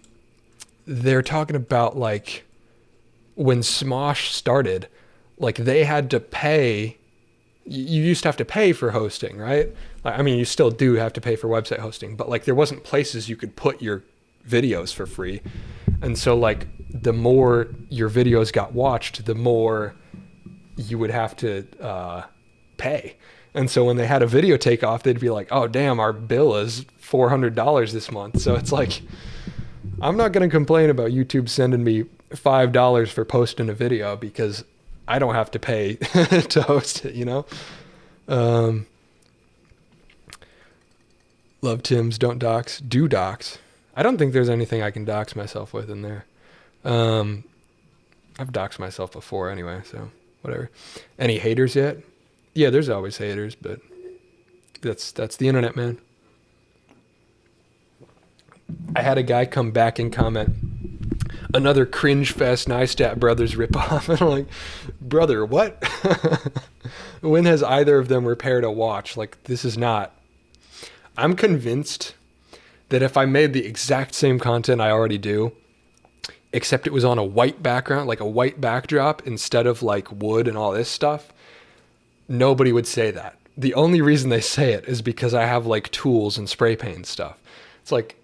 they're talking about like when Smosh started, like they had to pay. You used to have to pay for hosting, right? I mean, you still do have to pay for website hosting, but like there wasn't places you could put your videos for free. And so like the more your videos got watched, the more you would have to pay. And so when they had a video take off, they'd be like, oh, damn, our bill is $400 this month. So it's like, I'm not going to complain about YouTube sending me $5 for posting a video because I don't have to pay to host it, you know? Love Tim's, don't dox. Do dox. I don't think there's anything I can dox myself with in there. I've doxed myself before anyway, so whatever. Any haters yet? Yeah, there's always haters, but that's the internet, man. I had a guy come back and comment, another cringe fest Neistat Brothers ripoff. And I'm like, brother, what? When has either of them repaired a watch? Like, this is not. I'm convinced that if I made the exact same content I already do, except it was on a white background, like a white backdrop, instead of like wood and all this stuff, nobody would say that. The only reason they say it is because I have like tools and spray paint and stuff. It's like,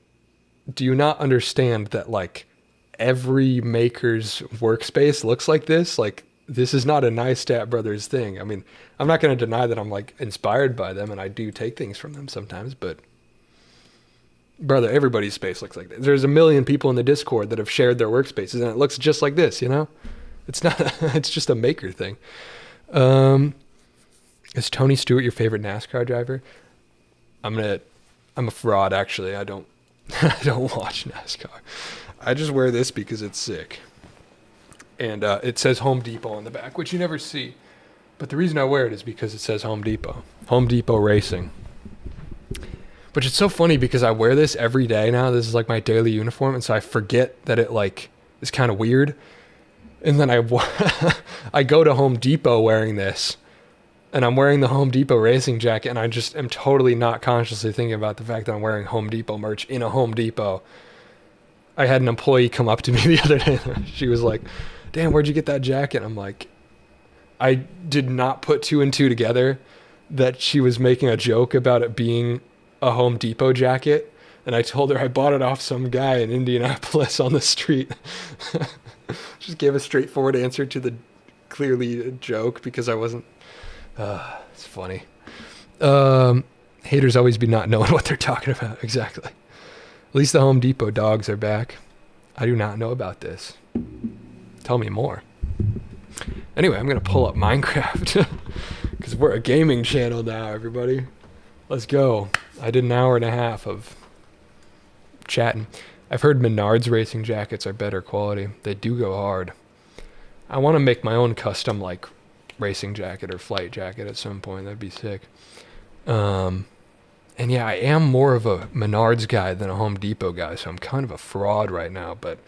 do you not understand that like every maker's workspace looks like this? Like, this is not a Neistat Brothers thing. I mean, I'm not going to deny that I'm like inspired by them and I do take things from them sometimes, but brother, everybody's space looks like this. There's a million people in the Discord that have shared their workspaces and it looks just like this, you know? It's not, it's just a maker thing. Is Tony Stewart your favorite NASCAR driver? I'm a fraud, actually. I don't watch NASCAR. I just wear this because it's sick. And it says Home Depot on the back, which you never see. But the reason I wear it is because it says Home Depot. Home Depot Racing. Which is so funny because I wear this every day now. This is like my daily uniform. And so I forget that it like is kind of weird. And then I go to Home Depot wearing this. And I'm wearing the Home Depot racing jacket. And I just am totally not consciously thinking about the fact that I'm wearing Home Depot merch in a Home Depot. I had an employee come up to me the other day. She was like, damn, where'd you get that jacket? I'm like, I did not put two and two together that she was making a joke about it being a Home Depot jacket. And I told her I bought it off some guy in Indianapolis on the street. Just gave a straightforward answer to the clearly a joke because I wasn't. It's funny. Haters always be not knowing what they're talking about. Exactly. At least the Home Depot dogs are back. I do not know about this. Tell me more. Anyway, I'm going to pull up Minecraft because we're a gaming channel now, everybody. Let's go. I did an hour and a half of chatting. I've heard Menards racing jackets are better quality. They do go hard. I want to make my own custom like racing jacket or flight jacket at some point. That'd be sick. And yeah, I am more of a Menards guy than a Home Depot guy, so I'm kind of a fraud right now, but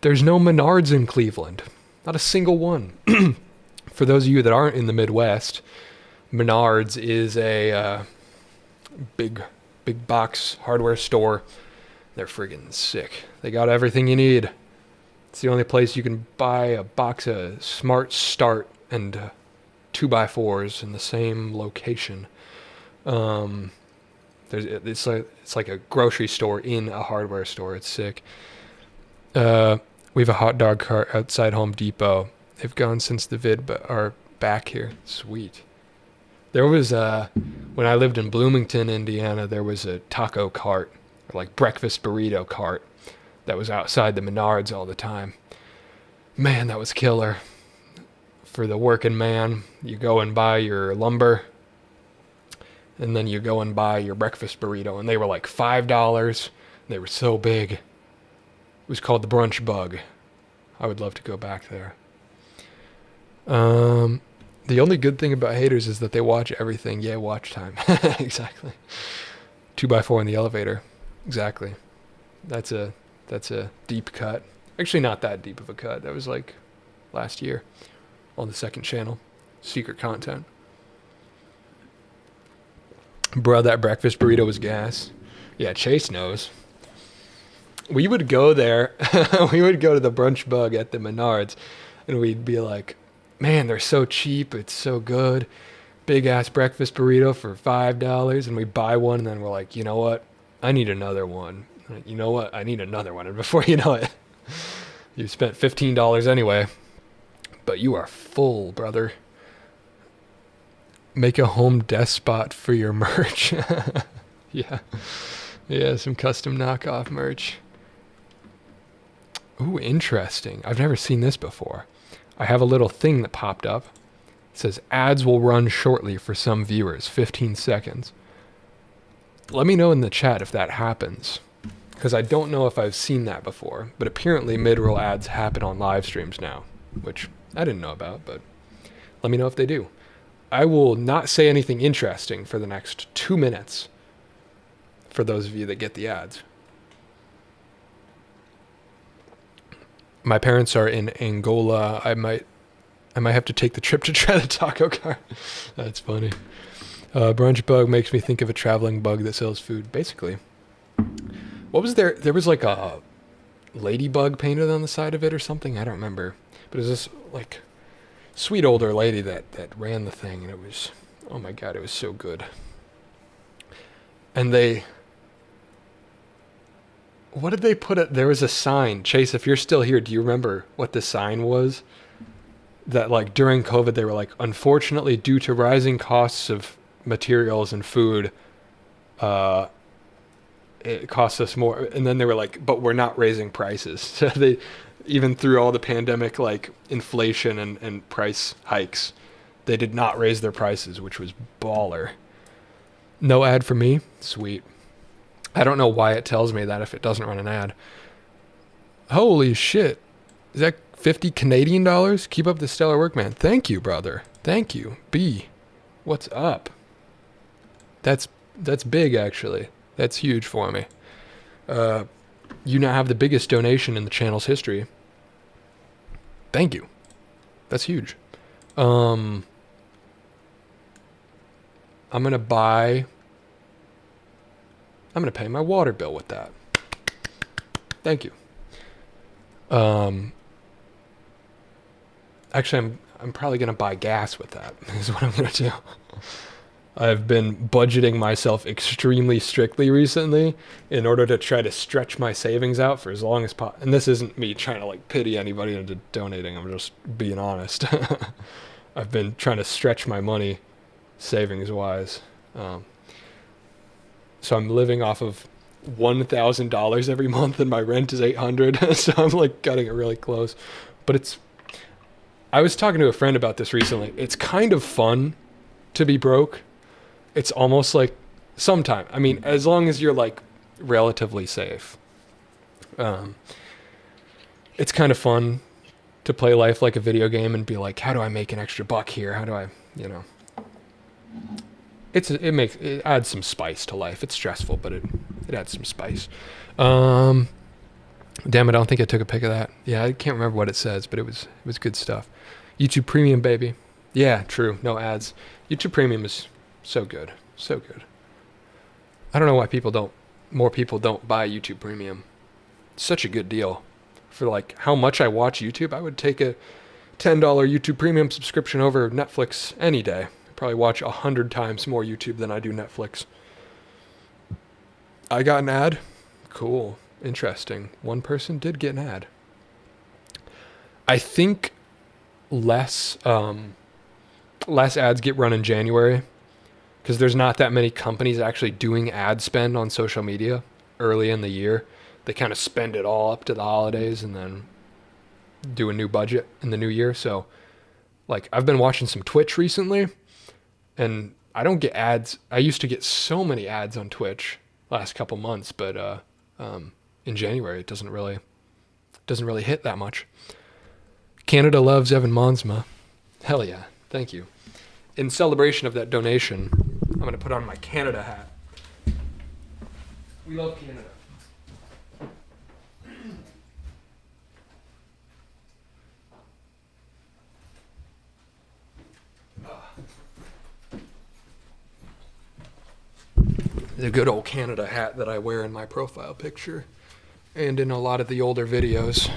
there's no Menards in Cleveland. Not a single one. For those of you that aren't in the Midwest, Menards is a big box hardware store. They're friggin' sick. They got everything you need. It's the only place you can buy a box of Smart Start and 2x4s in the same location. It's like a grocery store in a hardware store. It's sick. We have a hot dog cart outside Home Depot. They've gone since the vid, but are back here. Sweet. There was when I lived in Bloomington, Indiana, there was a taco cart, or like breakfast burrito cart, that was outside the Menards all the time. Man, that was killer. For the working man, you go and buy your lumber, and then you go and buy your breakfast burrito, and they were like $5. They were so big. It was called the Brunch Bug. I would love to go back there. The only good thing about haters is that they watch everything. Yeah, watch time. Exactly. 2x4 in the elevator. Exactly. That's a deep cut. Actually, not that deep of a cut. That was like last year on the second channel. Secret content. Bro, that breakfast burrito was gas. Yeah, Chase knows. We would go there. We would go to the Brunch Bug at the Menards, and we'd be like, man, they're so cheap. It's so good. Big ass breakfast burrito for $5. And we buy one, and then we're like, you know what? I need another one. You know what? I need another one. And before you know it, you spent $15 anyway. But you are full, brother. Make a home desk spot for your merch. Yeah. Yeah, some custom knockoff merch. Ooh, interesting. I've never seen this before. I have a little thing that popped up. It says ads will run shortly for some viewers, 15 seconds. Let me know in the chat if that happens, because I don't know if I've seen that before, but apparently mid-roll ads happen on live streams now, which I didn't know about, but let me know if they do. I will not say anything interesting for the next 2 minutes for those of you that get the ads. My parents are in Angola. I might have to take the trip to try the taco car. That's funny. Brunch bug makes me think of a traveling bug that sells food. Basically, what was there? There was like a ladybug painted on the side of it or something. I don't remember. But it was this like sweet older lady that ran the thing, and it was, oh my God, it was so good. And what did they put it? There was a sign. Chase, if you're still here, do you remember what the sign was? That like during COVID, they were like, unfortunately, due to rising costs of materials and food, it costs us more. And then they were like, but we're not raising prices. So they, even through all the pandemic, like inflation and price hikes, they did not raise their prices, which was baller. No ad for me? Sweet. I don't know why it tells me that if it doesn't run an ad. Holy shit. Is that 50 Canadian dollars? Keep up the stellar work, man. Thank you, brother. Thank you. B. What's up? That's big, actually. That's huge for me. You now have the biggest donation in the channel's history. Thank you. That's huge. I'm going to pay my water bill with that. Thank you. Actually, I'm probably going to buy gas with that, is what I'm going to do. I've been budgeting myself extremely strictly recently in order to try to stretch my savings out for as long as possible. And this isn't me trying to like pity anybody into donating. I'm just being honest. I've been trying to stretch my money savings wise. So I'm living off of $1,000 every month and my rent is $800. So I'm like cutting it really close. But I was talking to a friend about this recently. It's kind of fun to be broke. It's almost like sometime. I mean, as long as you're like relatively safe. It's kind of fun to play life like a video game and be like, how do I make an extra buck here? How do I, it adds some spice to life. It's stressful, but it adds some spice. Damn it, I don't think I took a pic of that. Yeah, I can't remember what it says, but it was good stuff. YouTube Premium, baby. Yeah, true. No ads. YouTube Premium is so good. So good. I don't know why more people don't buy YouTube Premium. It's such a good deal. For like how much I watch YouTube, I would take a $10 YouTube Premium subscription over Netflix any day. I probably watch 100 times more YouTube than I do Netflix. I got an ad. Cool. Interesting. One person did get an ad. I think less ads get run in January because there's not that many companies actually doing ad spend on social media early in the year. They kind of spend it all up to the holidays and then do a new budget in the new year. So like I've been watching some Twitch recently and I don't get ads. I used to get so many ads on Twitch last couple months, but in January it doesn't really hit that much. Canada loves Evan Monsma. Hell yeah. Thank you. In celebration of that donation, I'm going to put on my Canada hat. We love Canada. The good old Canada hat that I wear in my profile picture and in a lot of the older videos.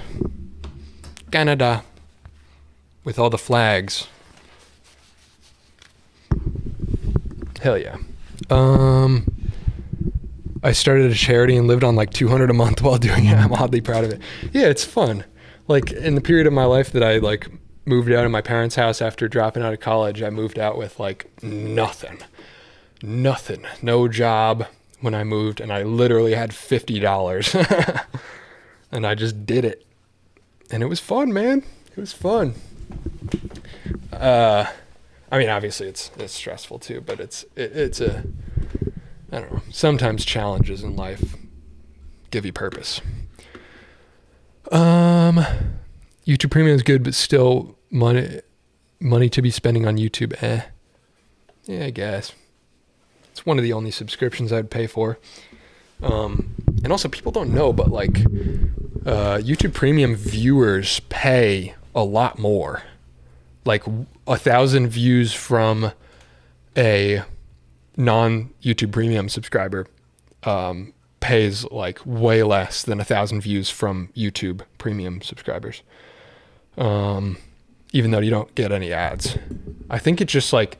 Canada. With all the flags. Hell yeah. I started a charity and lived on like $200 a month while doing it. I'm oddly proud of it. Yeah, it's fun. Like in the period of my life that I like moved out of my parents' house after dropping out of college, I moved out with like nothing, no job when I moved, and I literally had $50 and I just did it, and it was fun, man. It was fun. I mean, obviously it's stressful too, but it's a, I don't know, sometimes challenges in life give you purpose. YouTube Premium is good, but still money to be spending on YouTube. Yeah, I guess. It's one of the only subscriptions I'd pay for. And also people don't know, but like, YouTube Premium viewers pay a lot more. Like 1,000 views from a non-YouTube Premium subscriber, pays like way less than 1,000 views from YouTube Premium subscribers. Even though you don't get any ads. I think it's just like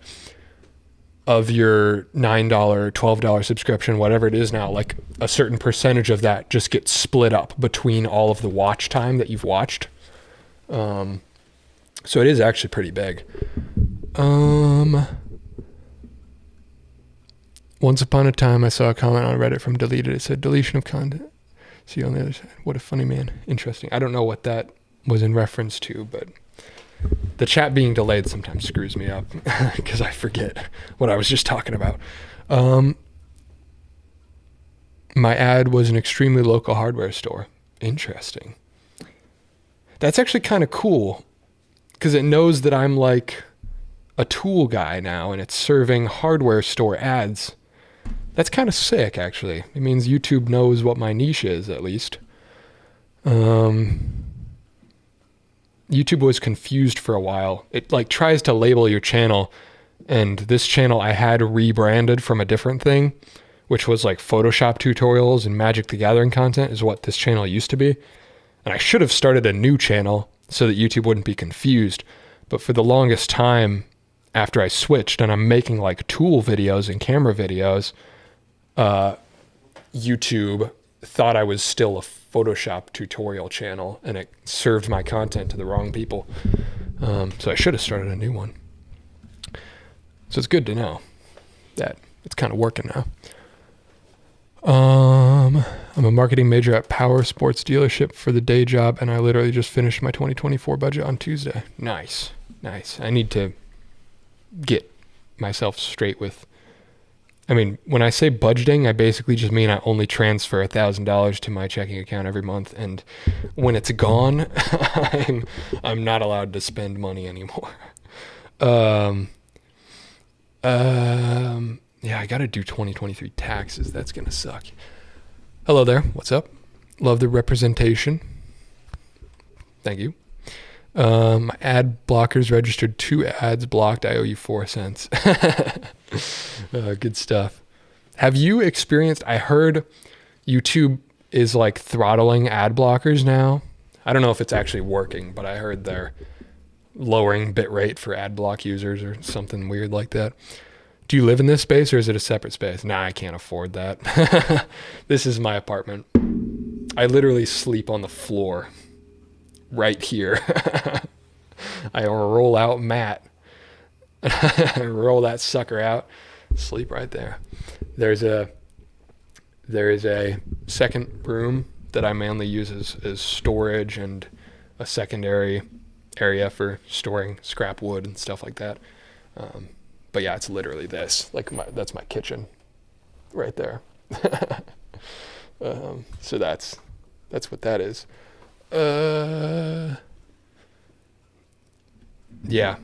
of your $9, $12 subscription, whatever it is now, like a certain percentage of that just gets split up between all of the watch time that you've watched. So it is actually pretty big. Once upon a time, I saw a comment on Reddit from Deleted. It said, deletion of content. See you on the other side. What a funny man. Interesting. I don't know what that was in reference to, but the chat being delayed sometimes screws me up because I forget what I was just talking about. My ad was an extremely local hardware store. Interesting. That's actually kind of cool because it knows that I'm like a tool guy now and it's serving hardware store ads. That's kind of sick, actually. It means YouTube knows what my niche is, at least. YouTube was confused for a while. It like tries to label your channel, and this channel I had rebranded from a different thing, which was like Photoshop tutorials and Magic the Gathering content is what this channel used to be. And I should have started a new channel so that YouTube wouldn't be confused. But for the longest time after I switched and I'm making like tool videos and camera videos, YouTube thought I was still a Photoshop tutorial channel and it served my content to the wrong people. So I should have started a new one. So it's good to know that it's kind of working now. I'm a marketing major at Power Sports dealership for the day job, and I literally just finished my 2024 budget on Tuesday. Nice. I need to get myself straight with, I mean, when I say budgeting, I basically just mean I only transfer $1,000 to my checking account every month, and when it's gone, I'm not allowed to spend money anymore. Yeah, I got to do 2023 taxes. That's going to suck. Hello there. What's up? Love the representation. Thank you. My ad blockers registered 2 ads blocked. I owe you 4 cents. Good stuff. Have you experienced, I heard YouTube is like throttling ad blockers now. I don't know if it's actually working, but I heard they're lowering bitrate for ad block users or something weird like that. Do you live in this space or is it a separate space? Nah, I can't afford that. This is my apartment. I literally sleep on the floor right here. I roll out mat. Roll that sucker out. Sleep right there. There is a second room that I mainly use as storage and a secondary area for storing scrap wood and stuff like that. But yeah, it's literally this. Like that's my kitchen, right there. So that's what that is. Yeah,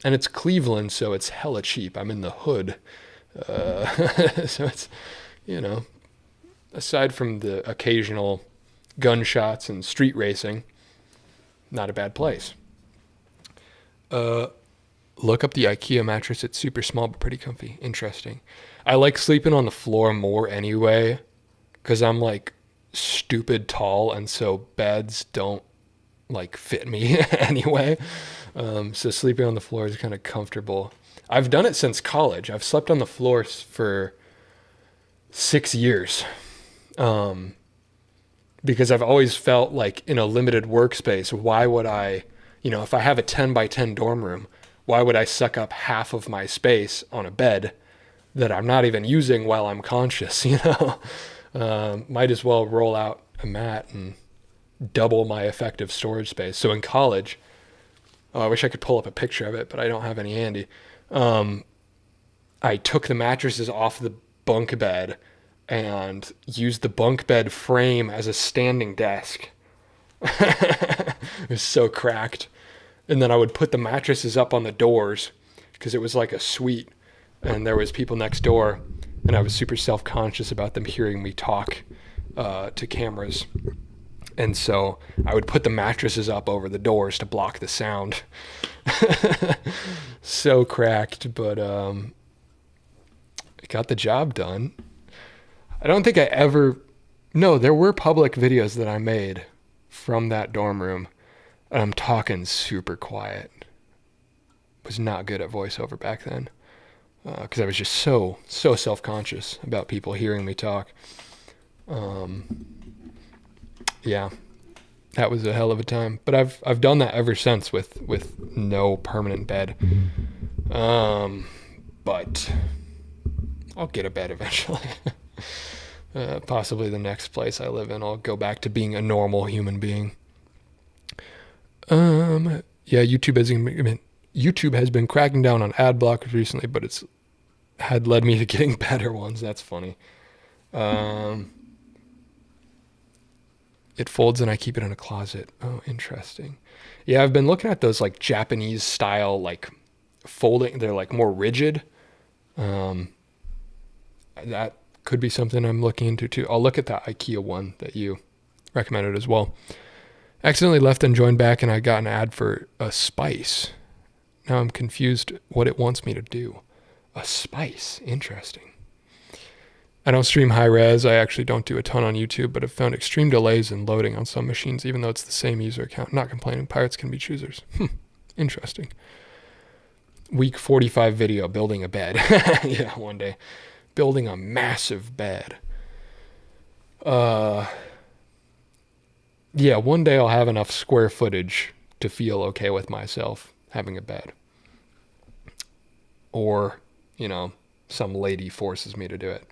and it's Cleveland, so it's hella cheap. I'm in the hood, so it's, you know, aside from the occasional gunshots and street racing, not a bad place. Look up the IKEA mattress. It's super small but pretty comfy. Interesting. I like sleeping on the floor more anyway because I'm like stupid tall, and so beds don't like fit me anyway. So sleeping on the floor is kind of comfortable. I've done it since college. I've slept on the floor for 6 years. Because I've always felt like in a limited workspace, why would I if I have a 10 by 10 dorm room, why would I suck up half of my space on a bed that I'm not even using while I'm conscious, Might as well roll out a mat and double my effective storage space. So in college, I wish I could pull up a picture of it, but I don't have any handy. I took the mattresses off the bunk bed and used the bunk bed frame as a standing desk. It was so cracked. And then I would put the mattresses up on the doors because it was like a suite and there was people next door, and I was super self-conscious about them hearing me talk to cameras. And so I would put the mattresses up over the doors to block the sound. So cracked, but it got the job done. I don't think there were public videos that I made from that dorm room. And I'm talking super quiet. Was not good at voiceover back then. Because I was just so self-conscious about people hearing me talk. Yeah, that was a hell of a time. But I've done that ever since with no permanent bed. But I'll get a bed eventually. Possibly the next place I live in, I'll go back to being a normal human being. Yeah, YouTube has been cracking down on ad blockers recently, but it's had led me to getting better ones. That's funny. It folds and I keep it in a closet. Oh, interesting. Yeah, I've been looking at those like Japanese style, like folding. They're like more rigid. That could be something I'm looking into too. I'll look at that IKEA one that you recommended as well. Accidentally left and joined back, and I got an ad for a spice. Now I'm confused what it wants me to do. A spice. Interesting. I don't stream high res. I actually don't do a ton on YouTube, but I've found extreme delays in loading on some machines, even though it's the same user account. Not complaining. Pirates can be choosers. Interesting. Week 45 video, building a bed. Yeah, one day. Building a massive bed. Yeah, one day I'll have enough square footage to feel okay with myself having a bed. Or, some lady forces me to do it.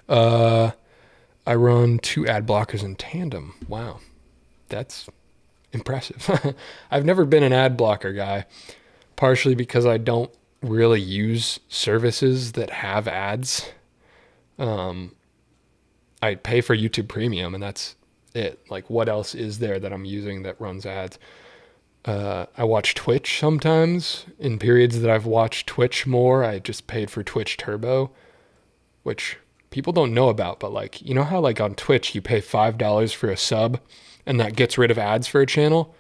I run 2 ad blockers in tandem. Wow. That's impressive. I've never been an ad blocker guy, partially because I don't really use services that have ads. I pay for YouTube Premium, and that's it. Like, what else is there that I'm using that runs ads? I watch Twitch sometimes. In periods that I've watched Twitch more, I just paid for Twitch Turbo, which people don't know about, but like, you know how like on Twitch you pay $5 for a sub and that gets rid of ads for a channel?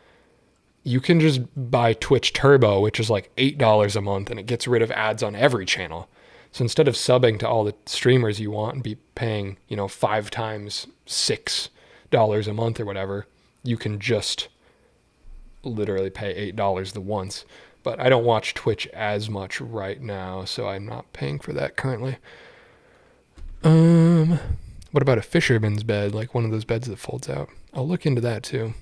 You can just buy Twitch Turbo, which is like $8 a month, and it gets rid of ads on every channel. So instead of subbing to all the streamers you want and be paying, 5 times $6 a month or whatever, you can just literally pay $8 the once. But I don't watch Twitch as much right now, so I'm not paying for that currently. What about a fisherman's bed, like one of those beds that folds out? I'll look into that too.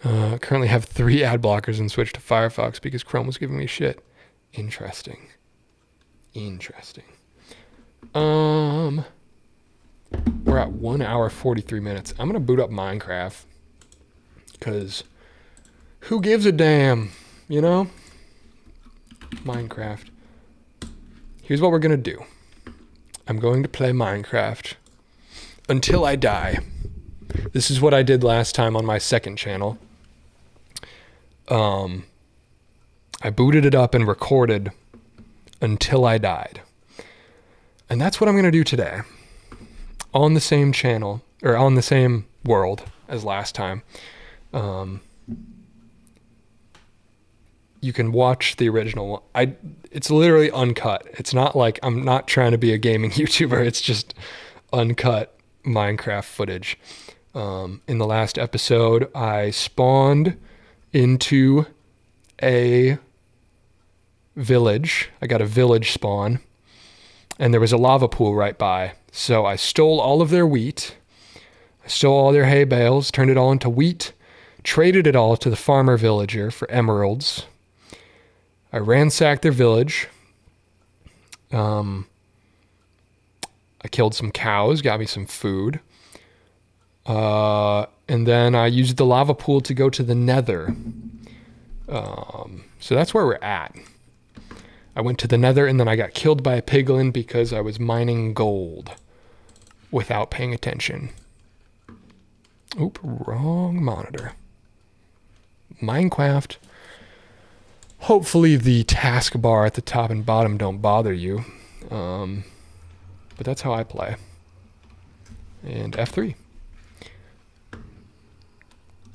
Currently have 3 ad blockers and switched to Firefox because Chrome was giving me shit. Interesting. We're at 1 hour 43 minutes. I'm gonna boot up Minecraft because who gives a damn, Minecraft. Here's what we're gonna do. I'm going to play Minecraft until I die. This is what I did last time on my second channel. I booted it up and recorded until I died. And that's what I'm going to do today. On the same channel, or on the same world as last time. You can watch the original one. It's literally uncut. It's not like I'm not trying to be a gaming YouTuber. It's just uncut Minecraft footage. In the last episode, I spawned into a village. I got a village spawn, and there was a lava pool right by. So I stole all of their wheat. I stole all their hay bales, turned it all into wheat, traded it all to the farmer villager for emeralds. I ransacked their village. I killed some cows, got me some food. And then I used the lava pool to go to the nether. So that's where we're at. I went to the nether and then I got killed by a piglin because I was mining gold without paying attention. Oop, wrong monitor. Minecraft. Hopefully the taskbar at the top and bottom don't bother you. But that's how I play. And F3.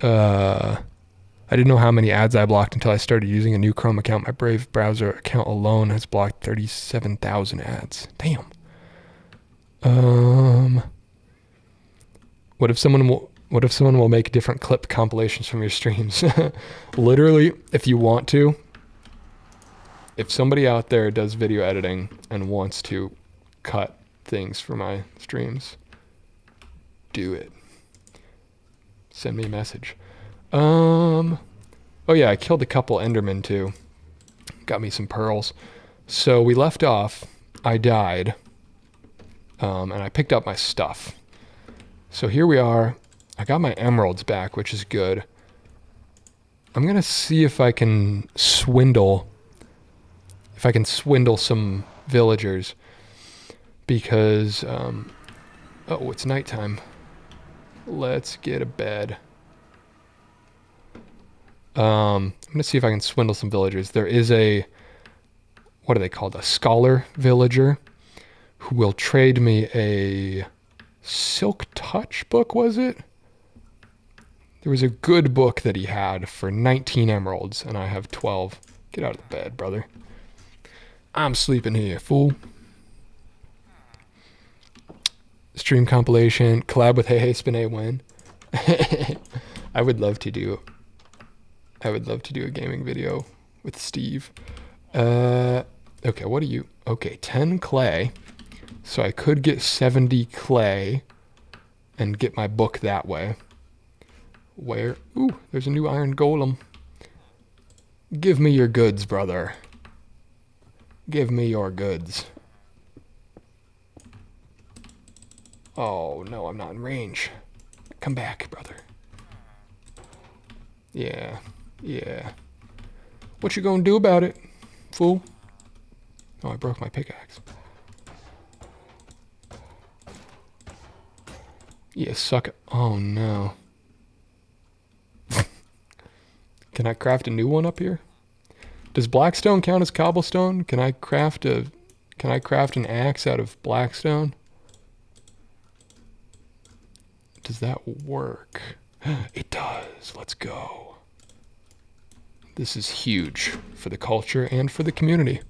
I didn't know how many ads I blocked until I started using a new Chrome account. My Brave browser account alone has blocked 37,000 ads. Damn. What if someone will make different clip compilations from your streams? Literally, if you want to, if somebody out there does video editing and wants to cut things for my streams, do it. Send me a message. Oh yeah, I killed a couple Endermen too. Got me some pearls. So we left off, I died, and I picked up my stuff. So here we are. I got my emeralds back, which is good. I'm gonna see if I can swindle some villagers because, oh, it's nighttime. Let's get a bed. I'm gonna see if I can swindle some villagers. There is what are they called? A scholar villager who will trade me a Silk Touch book, was it? There was a good book that he had for 19 emeralds, and I have 12. Get out of the bed, brother. I'm sleeping here, fool. Stream compilation, collab with Hey Hey Spin A Win. I would love to do a gaming video with Steve. Okay, what do you... Okay, 10 clay. So I could get 70 clay and get my book that way. Where? Ooh, there's a new iron golem. Give me your goods, brother. Give me your goods. Oh, no, I'm not in range. Come back, brother. Yeah. What you gonna do about it, fool? Oh, I broke my pickaxe. Yeah, suck it. Oh, no. Can I craft a new one up here? Does blackstone count as cobblestone? Can I craft an axe out of blackstone? Does that work? It does. Let's go. This is huge for the culture and for the community.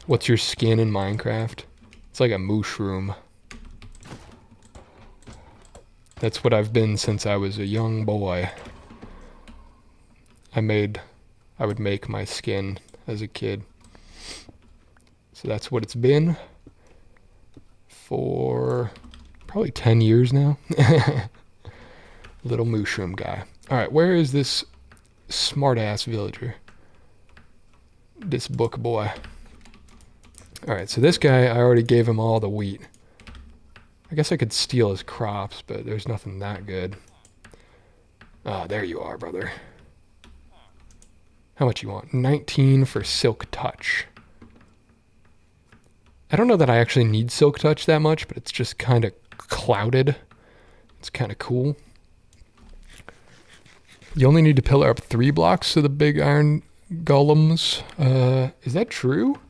What's your skin in Minecraft? It's like a mushroom. That's what I've been since I was a young boy. I would make my skin as a kid. So that's what it's been for probably 10 years now. Little mushroom guy. All right, where is this smart-ass villager? This book boy. All right, so this guy, I already gave him all the wheat. I guess I could steal his crops, but there's nothing that good. Ah, there you are, brother. How much you want? 19 for Silk Touch. I don't know that I actually need Silk Touch that much, but it's just kind of clouded. It's kind of cool. You only need to pillar up 3 blocks to the big iron golems. Is that true?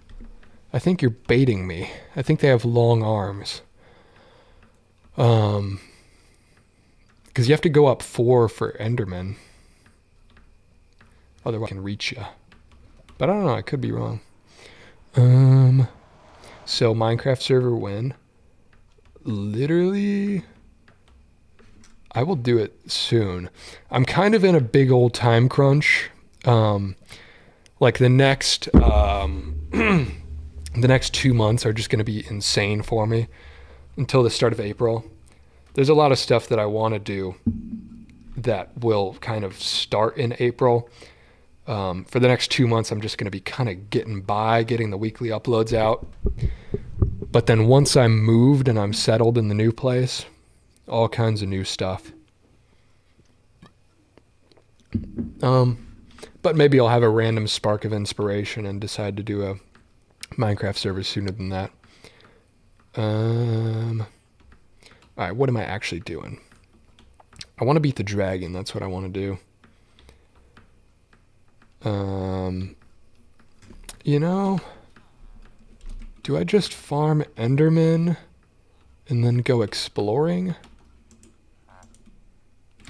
I think you're baiting me. I think they have long arms. Because you have to go up 4 for Endermen. Otherwise I can reach you. But I don't know, I could be wrong. So Minecraft server win. Literally, I will do it soon. I'm kind of in a big old time crunch. Like the next the next 2 months are just going to be insane for me. until the start of April. There's a lot of stuff that I want to do that will kind of start in April. For the next 2 months, I'm just going to be kind of getting the weekly uploads out. But then once I'm moved and I'm settled in the new place, all kinds of new stuff. But maybe I'll have a random spark of inspiration and decide to do a Minecraft server sooner than that. All right, what am I actually doing? I want to beat the dragon. That's what I want to do. You know, do I just farm Enderman and then go exploring?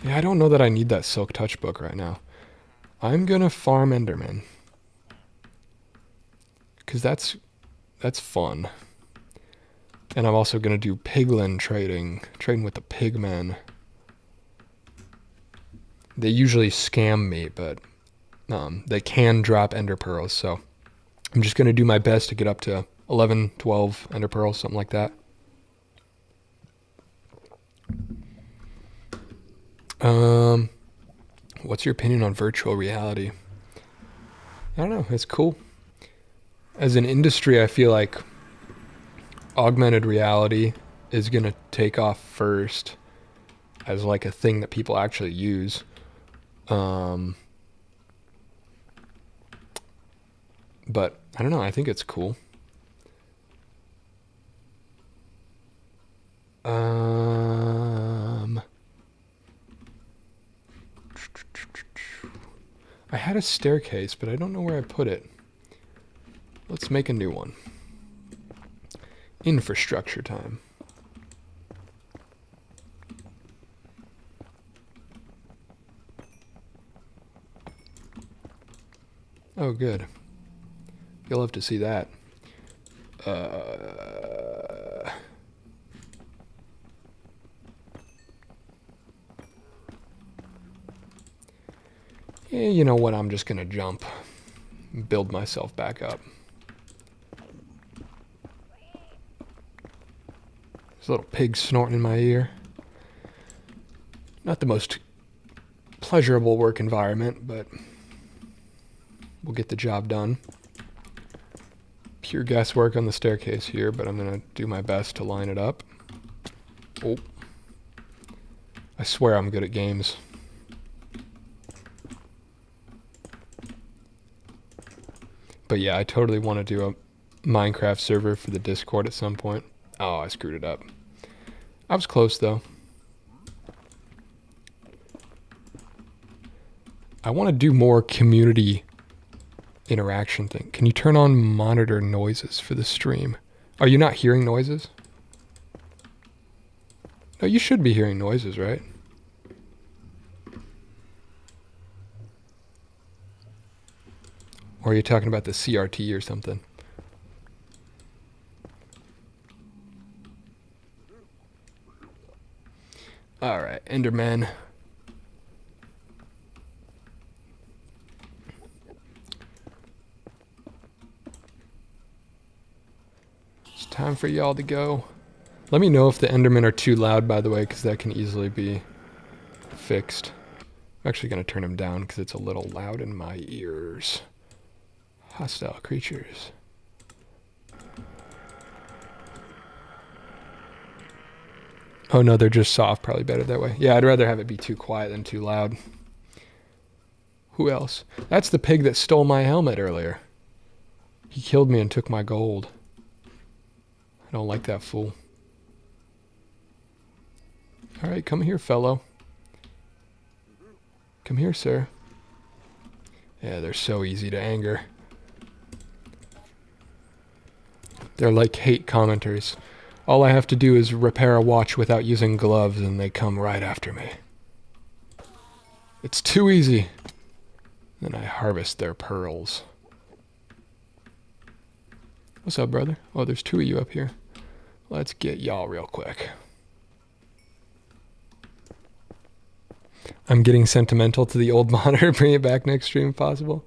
Yeah, I don't know that I need that Silk Touch book right now. I'm gonna farm Enderman. Because that's fun. And I'm also gonna do piglin trading with the pigmen. They usually scam me, but they can drop ender pearls, so I'm just going to do my best to get up to 11, 12 ender pearls, something like that. What's your opinion on virtual reality? I don't know, it's cool. As an industry, I feel like augmented reality is going to take off first as like a thing that people actually use. But I don't know, I think it's cool. I had a staircase, but I don't know where I put it. Let's make a new one. Infrastructure time. Oh, good. You'll love to see that. Yeah, you know what? I'm just gonna jump. Build myself back up. There's a little pig snorting in my ear. Not the most pleasurable work environment, but we'll get the job done. Pure guesswork on the staircase here, but I'm going to do my best to line it up. Oh. I swear I'm good at games. But yeah, I totally want to do a Minecraft server for the Discord at some point. Oh, I screwed it up. I was close, though. I want to do more community interaction thing. Can you turn on monitor noises for the stream? Are you not hearing noises? No, you should be hearing noises, right? Or are you talking about the CRT or something? Alright, Enderman. It's time for y'all to go. Let me know if the Endermen are too loud, by the way, because that can easily be fixed. I'm actually going to turn them down because it's a little loud in my ears. Hostile creatures. Oh no, they're just soft, probably better that way. Yeah, I'd rather have it be too quiet than too loud. Who else? That's the pig that stole my helmet earlier. He killed me and took my gold. I don't like that fool. Alright, come here, fellow. Come here, sir. Yeah, they're so easy to anger. They're like hate commenters. All I have to do is repair a watch without using gloves and they come right after me. It's too easy. Then I harvest their pearls. What's up, brother? Oh, there's two of you up here. Let's get y'all real quick. I'm getting sentimental to the old monitor. Bring it back next stream if possible.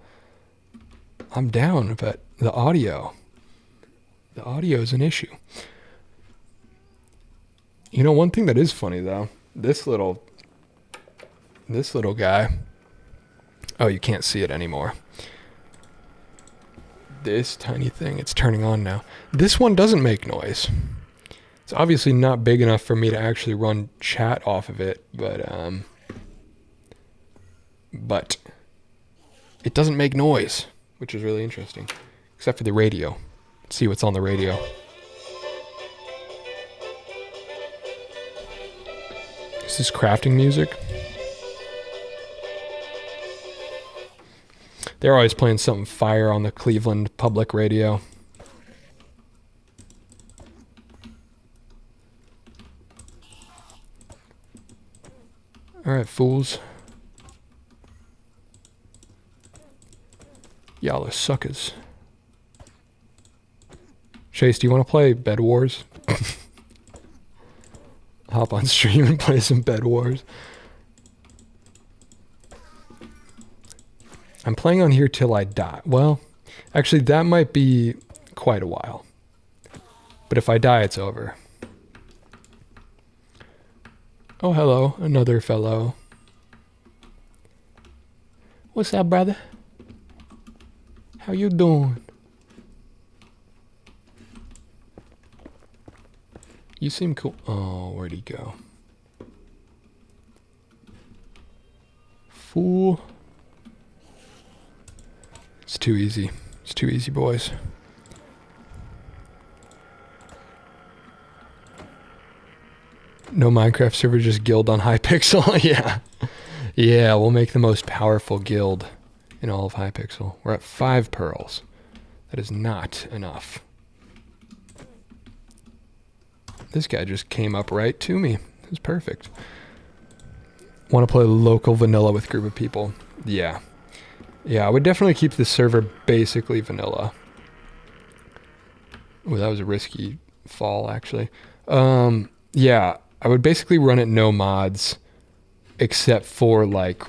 I'm down, but the audio is an issue. You know, one thing that is funny though, this little guy. Oh, you can't see it anymore. This tiny thing, it's turning on now. This one doesn't make noise. It's obviously not big enough for me to actually run chat off of it, but it doesn't make noise, which is really interesting. Except for the radio. Let's see what's on the radio. Is this crafting music? They're always playing something fire on the Cleveland public radio. Alright, fools. Y'all are suckers. Chase, do you want to play Bed Wars? Hop on stream and play some Bed Wars. I'm playing on here till I die. Well, actually, that might be quite a while. But if I die, it's over. Oh, hello, another fellow. What's up, brother? How you doing? You seem cool. Oh, where'd he go? Fool. It's too easy. It's too easy, boys. No Minecraft server, just guild on Hypixel. Yeah. Yeah, we'll make the most powerful guild in all of Hypixel. We're at 5 pearls. That is not enough. This guy just came up right to me. It was perfect. Want to play local vanilla with a group of people? Yeah. Yeah, I would definitely keep the server basically vanilla. Ooh, that was a risky fall, actually. Yeah, I would basically run it no mods, except for like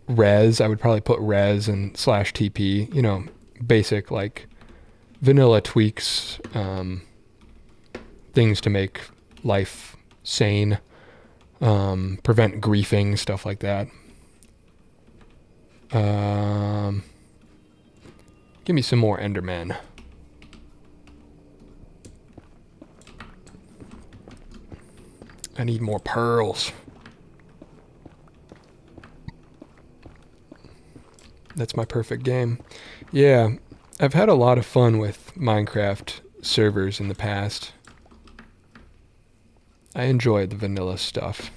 res. I would probably put res and /TP, you know, basic like vanilla tweaks, things to make life sane, prevent griefing, stuff like that. Give me some more Endermen. I need more pearls. That's my perfect game. Yeah, I've had a lot of fun with Minecraft servers in the past. I enjoy the vanilla stuff.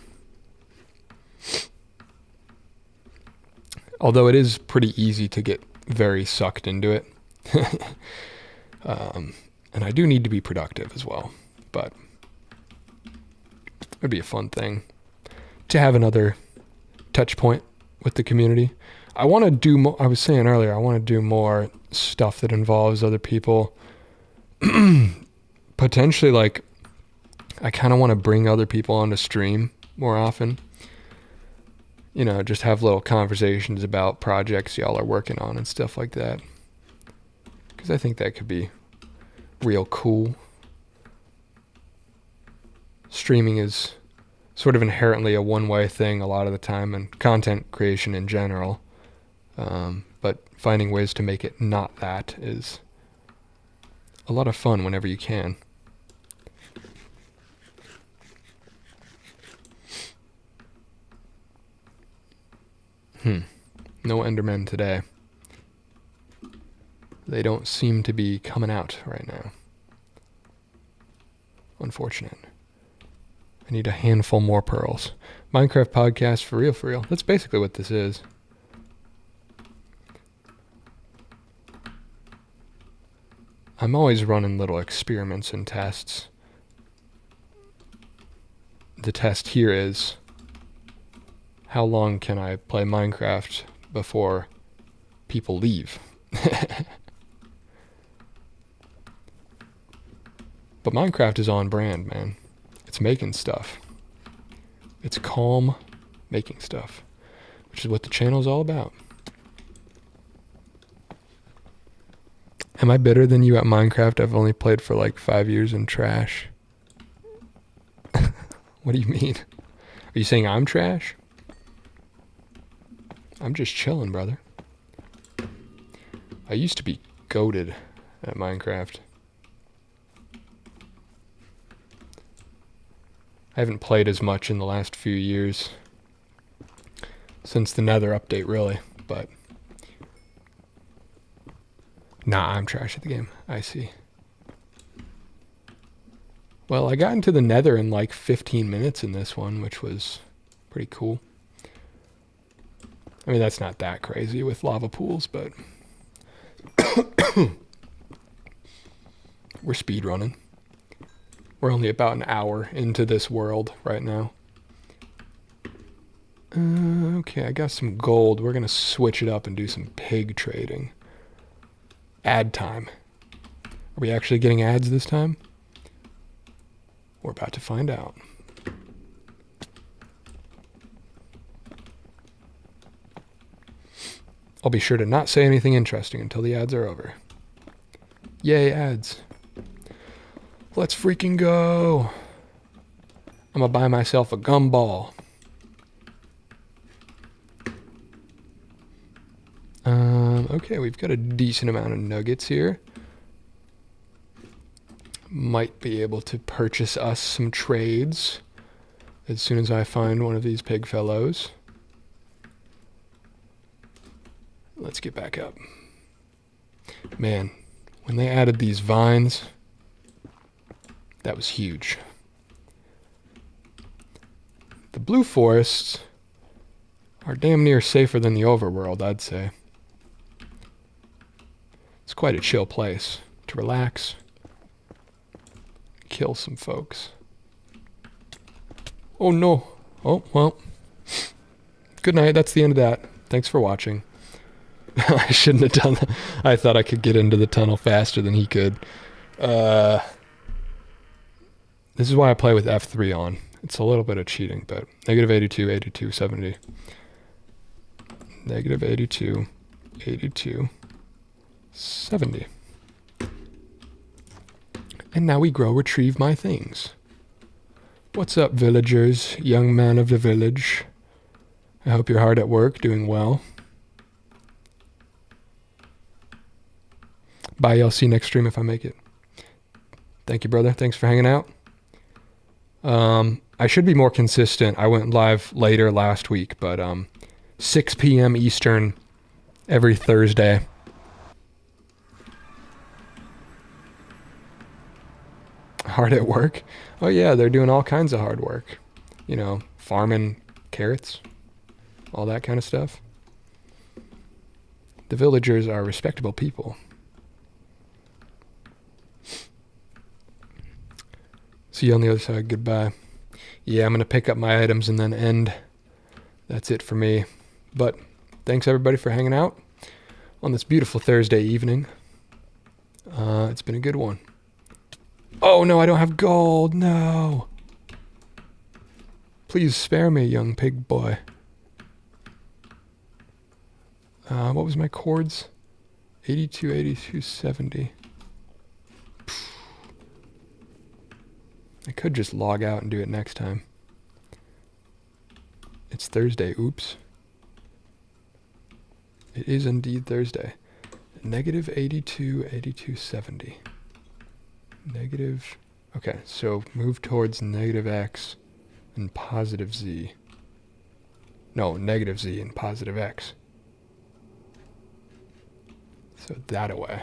Although it is pretty easy to get very sucked into it. And I do need to be productive as well. But it would be a fun thing to have another touch point with the community. I want to do more. I was saying earlier, I want to do more stuff that involves other people. Potentially, like, I kind of want to bring other people onto stream more often. You know, just have little conversations about projects y'all are working on and stuff like that. Because I think that could be real cool. Streaming is sort of inherently a one-way thing a lot of the time, and content creation in general. But finding ways to make it not that is a lot of fun whenever you can. No Endermen today. They don't seem to be coming out right now. Unfortunate. I need a handful more pearls. Minecraft podcast for real, for real. That's basically what this is. I'm always running little experiments and tests. The test here is, how long can I play Minecraft before people leave? But Minecraft is on brand, man. It's making stuff. It's calm making stuff, which is what the channel's all about. Am I better than you at Minecraft? I've only played for like 5 years and trash. What do you mean? Are you saying I'm trash? I'm just chilling, brother. I used to be goated at Minecraft. I haven't played as much in the last few years. Since the Nether update, really. But nah, I'm trash at the game. I see. Well, I got into the Nether in like 15 minutes in this one, which was pretty cool. I mean, that's not that crazy with lava pools, but we're speedrunning. We're only about an hour into this world right now. Okay, I got some gold. We're going to switch it up and do some pig trading. Ad time. Are we actually getting ads this time? We're about to find out. I'll be sure to not say anything interesting until the ads are over. Yay, ads. Let's freaking go. I'm gonna buy myself a gumball. Okay, we've got a decent amount of nuggets here. Might be able to purchase us some trades as soon as I find one of these pig fellows. Let's get back up. Man, when they added these vines, that was huge. The blue forests are damn near safer than the overworld, I'd say. It's quite a chill place to relax, kill some folks. Oh no. Oh, well. Good night. That's the end of that. Thanks for watching. I shouldn't have done that. I thought I could get into the tunnel faster than he could. This is why I play with F3 on. It's a little bit of cheating, but negative 82, 82, 70. Negative 82, 82, 70. And now we grow retrieve my things. What's up, villagers? Young man of the village. I hope you're hard at work, doing well. Bye, I'll see you next stream if I make it. Thank you, brother. Thanks for hanging out. I should be more consistent. I went live later last week, but 6 p.m. Eastern every Thursday. Hard at work? Oh yeah, they're doing all kinds of hard work. You know, farming carrots, all that kind of stuff. The villagers are respectable people. See you on the other side. Goodbye. Yeah, I'm going to pick up my items and then end. That's it for me. But thanks everybody for hanging out on this beautiful Thursday evening. It's been a good one. Oh no, I don't have gold. No. Please spare me, young pig boy. What was my chords? 82, 82, 70. I could just log out and do it next time. It's Thursday. Oops. It is indeed Thursday. Negative 82, 82, 70. Negative. Okay, so move towards negative X and positive Z. No, negative Z and positive X. So that away.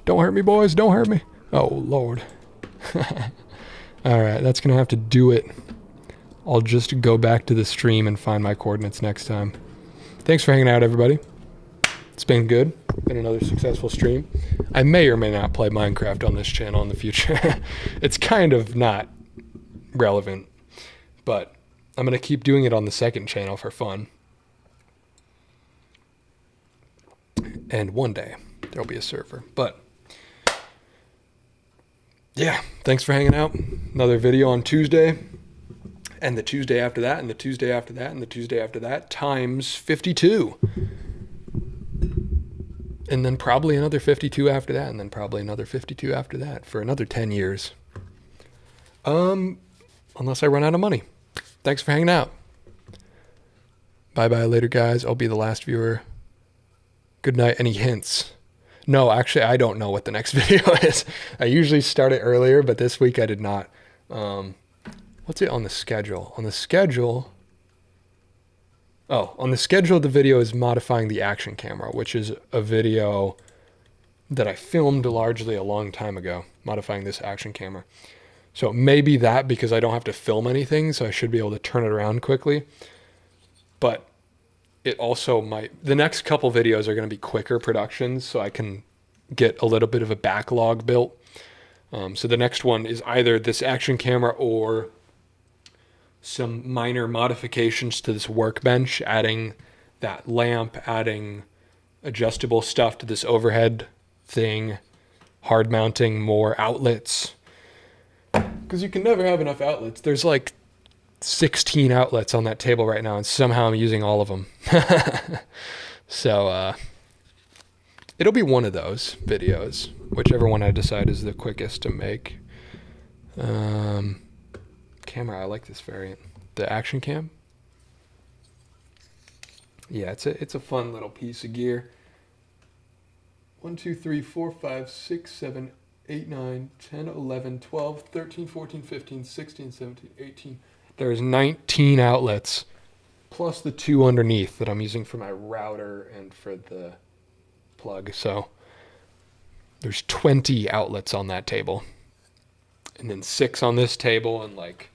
Don't hurt me, boys. Don't hurt me. Oh, Lord. Alright, that's going to have to do it. I'll just go back to the stream and find my coordinates next time. Thanks for hanging out, everybody. It's been good. Been another successful stream. I may or may not play Minecraft on this channel in the future. It's kind of not relevant, but I'm going to keep doing it on the second channel for fun. And one day there'll be a server. But yeah, thanks for hanging out. Another video on Tuesday, and the Tuesday after that, and the Tuesday after that, and the Tuesday after that, times 52. And then probably another 52 after that, and then probably another 52 after that for another 10 years. Unless I run out of money. Thanks for hanging out. Bye-bye later, guys. I'll be the last viewer. Good night. Any hints? No, actually, I don't know what the next video is. I usually start it earlier, but this week I did not. What's it on the schedule? On the schedule, the video is modifying the action camera, which is a video that I filmed largely a long time ago, modifying this action camera. So maybe that, because I don't have to film anything, so I should be able to turn it around quickly. But it also might, the next couple videos are going to be quicker productions, so I can get a little bit of a backlog built. So the next one is either this action camera or some minor modifications to this workbench, adding that lamp, adding adjustable stuff to this overhead thing, hard mounting more outlets. Because you can never have enough outlets. There's like 16 outlets on that table right now, and somehow I'm using all of them. So it'll be one of those videos, whichever one I decide is the quickest to make. Camera, I like this variant. The action cam. Yeah, it's a fun little piece of gear. 1, 2, 3, 4, 5, 6, 7, 8, 9, 10, 11, 12, 13, 14, 15, 16, 17, 18. There's 19 outlets, plus the 2 underneath that I'm using for my router and for the plug. So there's 20 outlets on that table. And then 6 on this table, and like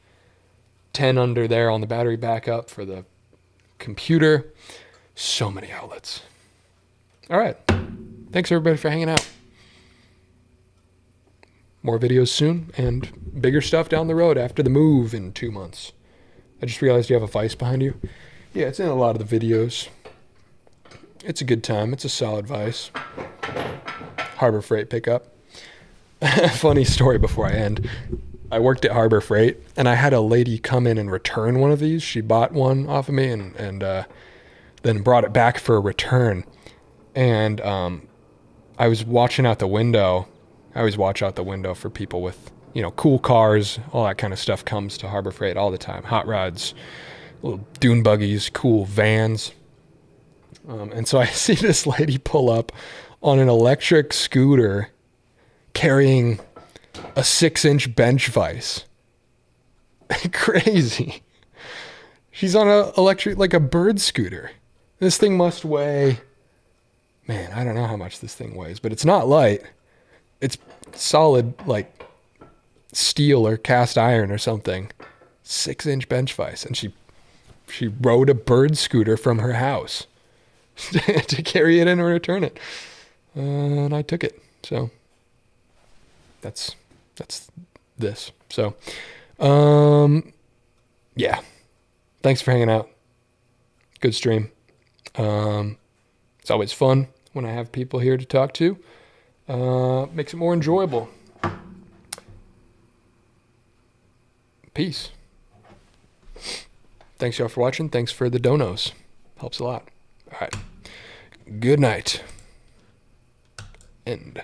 10 under there on the battery backup for the computer. So many outlets. All right. Thanks everybody for hanging out. More videos soon, and bigger stuff down the road after the move in 2 months. I just realized you have a Vice behind you. Yeah, it's in a lot of the videos. It's a good time. It's a solid Vice. Harbor Freight pickup. Funny story before I end. I worked at Harbor Freight, and I had a lady come in and return one of these. She bought one off of me and then brought it back for a return. And I was watching out the window. I always watch out the window for people with, cool cars. All that kind of stuff comes to Harbor Freight all the time. Hot rods, little dune buggies, cool vans. And so I see this lady pull up on an electric scooter carrying a 6-inch bench vise. Crazy. She's on a electric, like a bird scooter. This thing must weigh, man, I don't know how much this thing weighs, but it's not light. It's solid, like steel or cast iron or something. 6-inch bench vise. And she rode a bird scooter from her house to carry it in or return it. And I took it. So that's this. So, yeah. Thanks for hanging out. Good stream. It's always fun when I have people here to talk to. Makes it more enjoyable. Peace. Thanks y'all for watching. Thanks for the donos. Helps a lot. All right. Good night. End.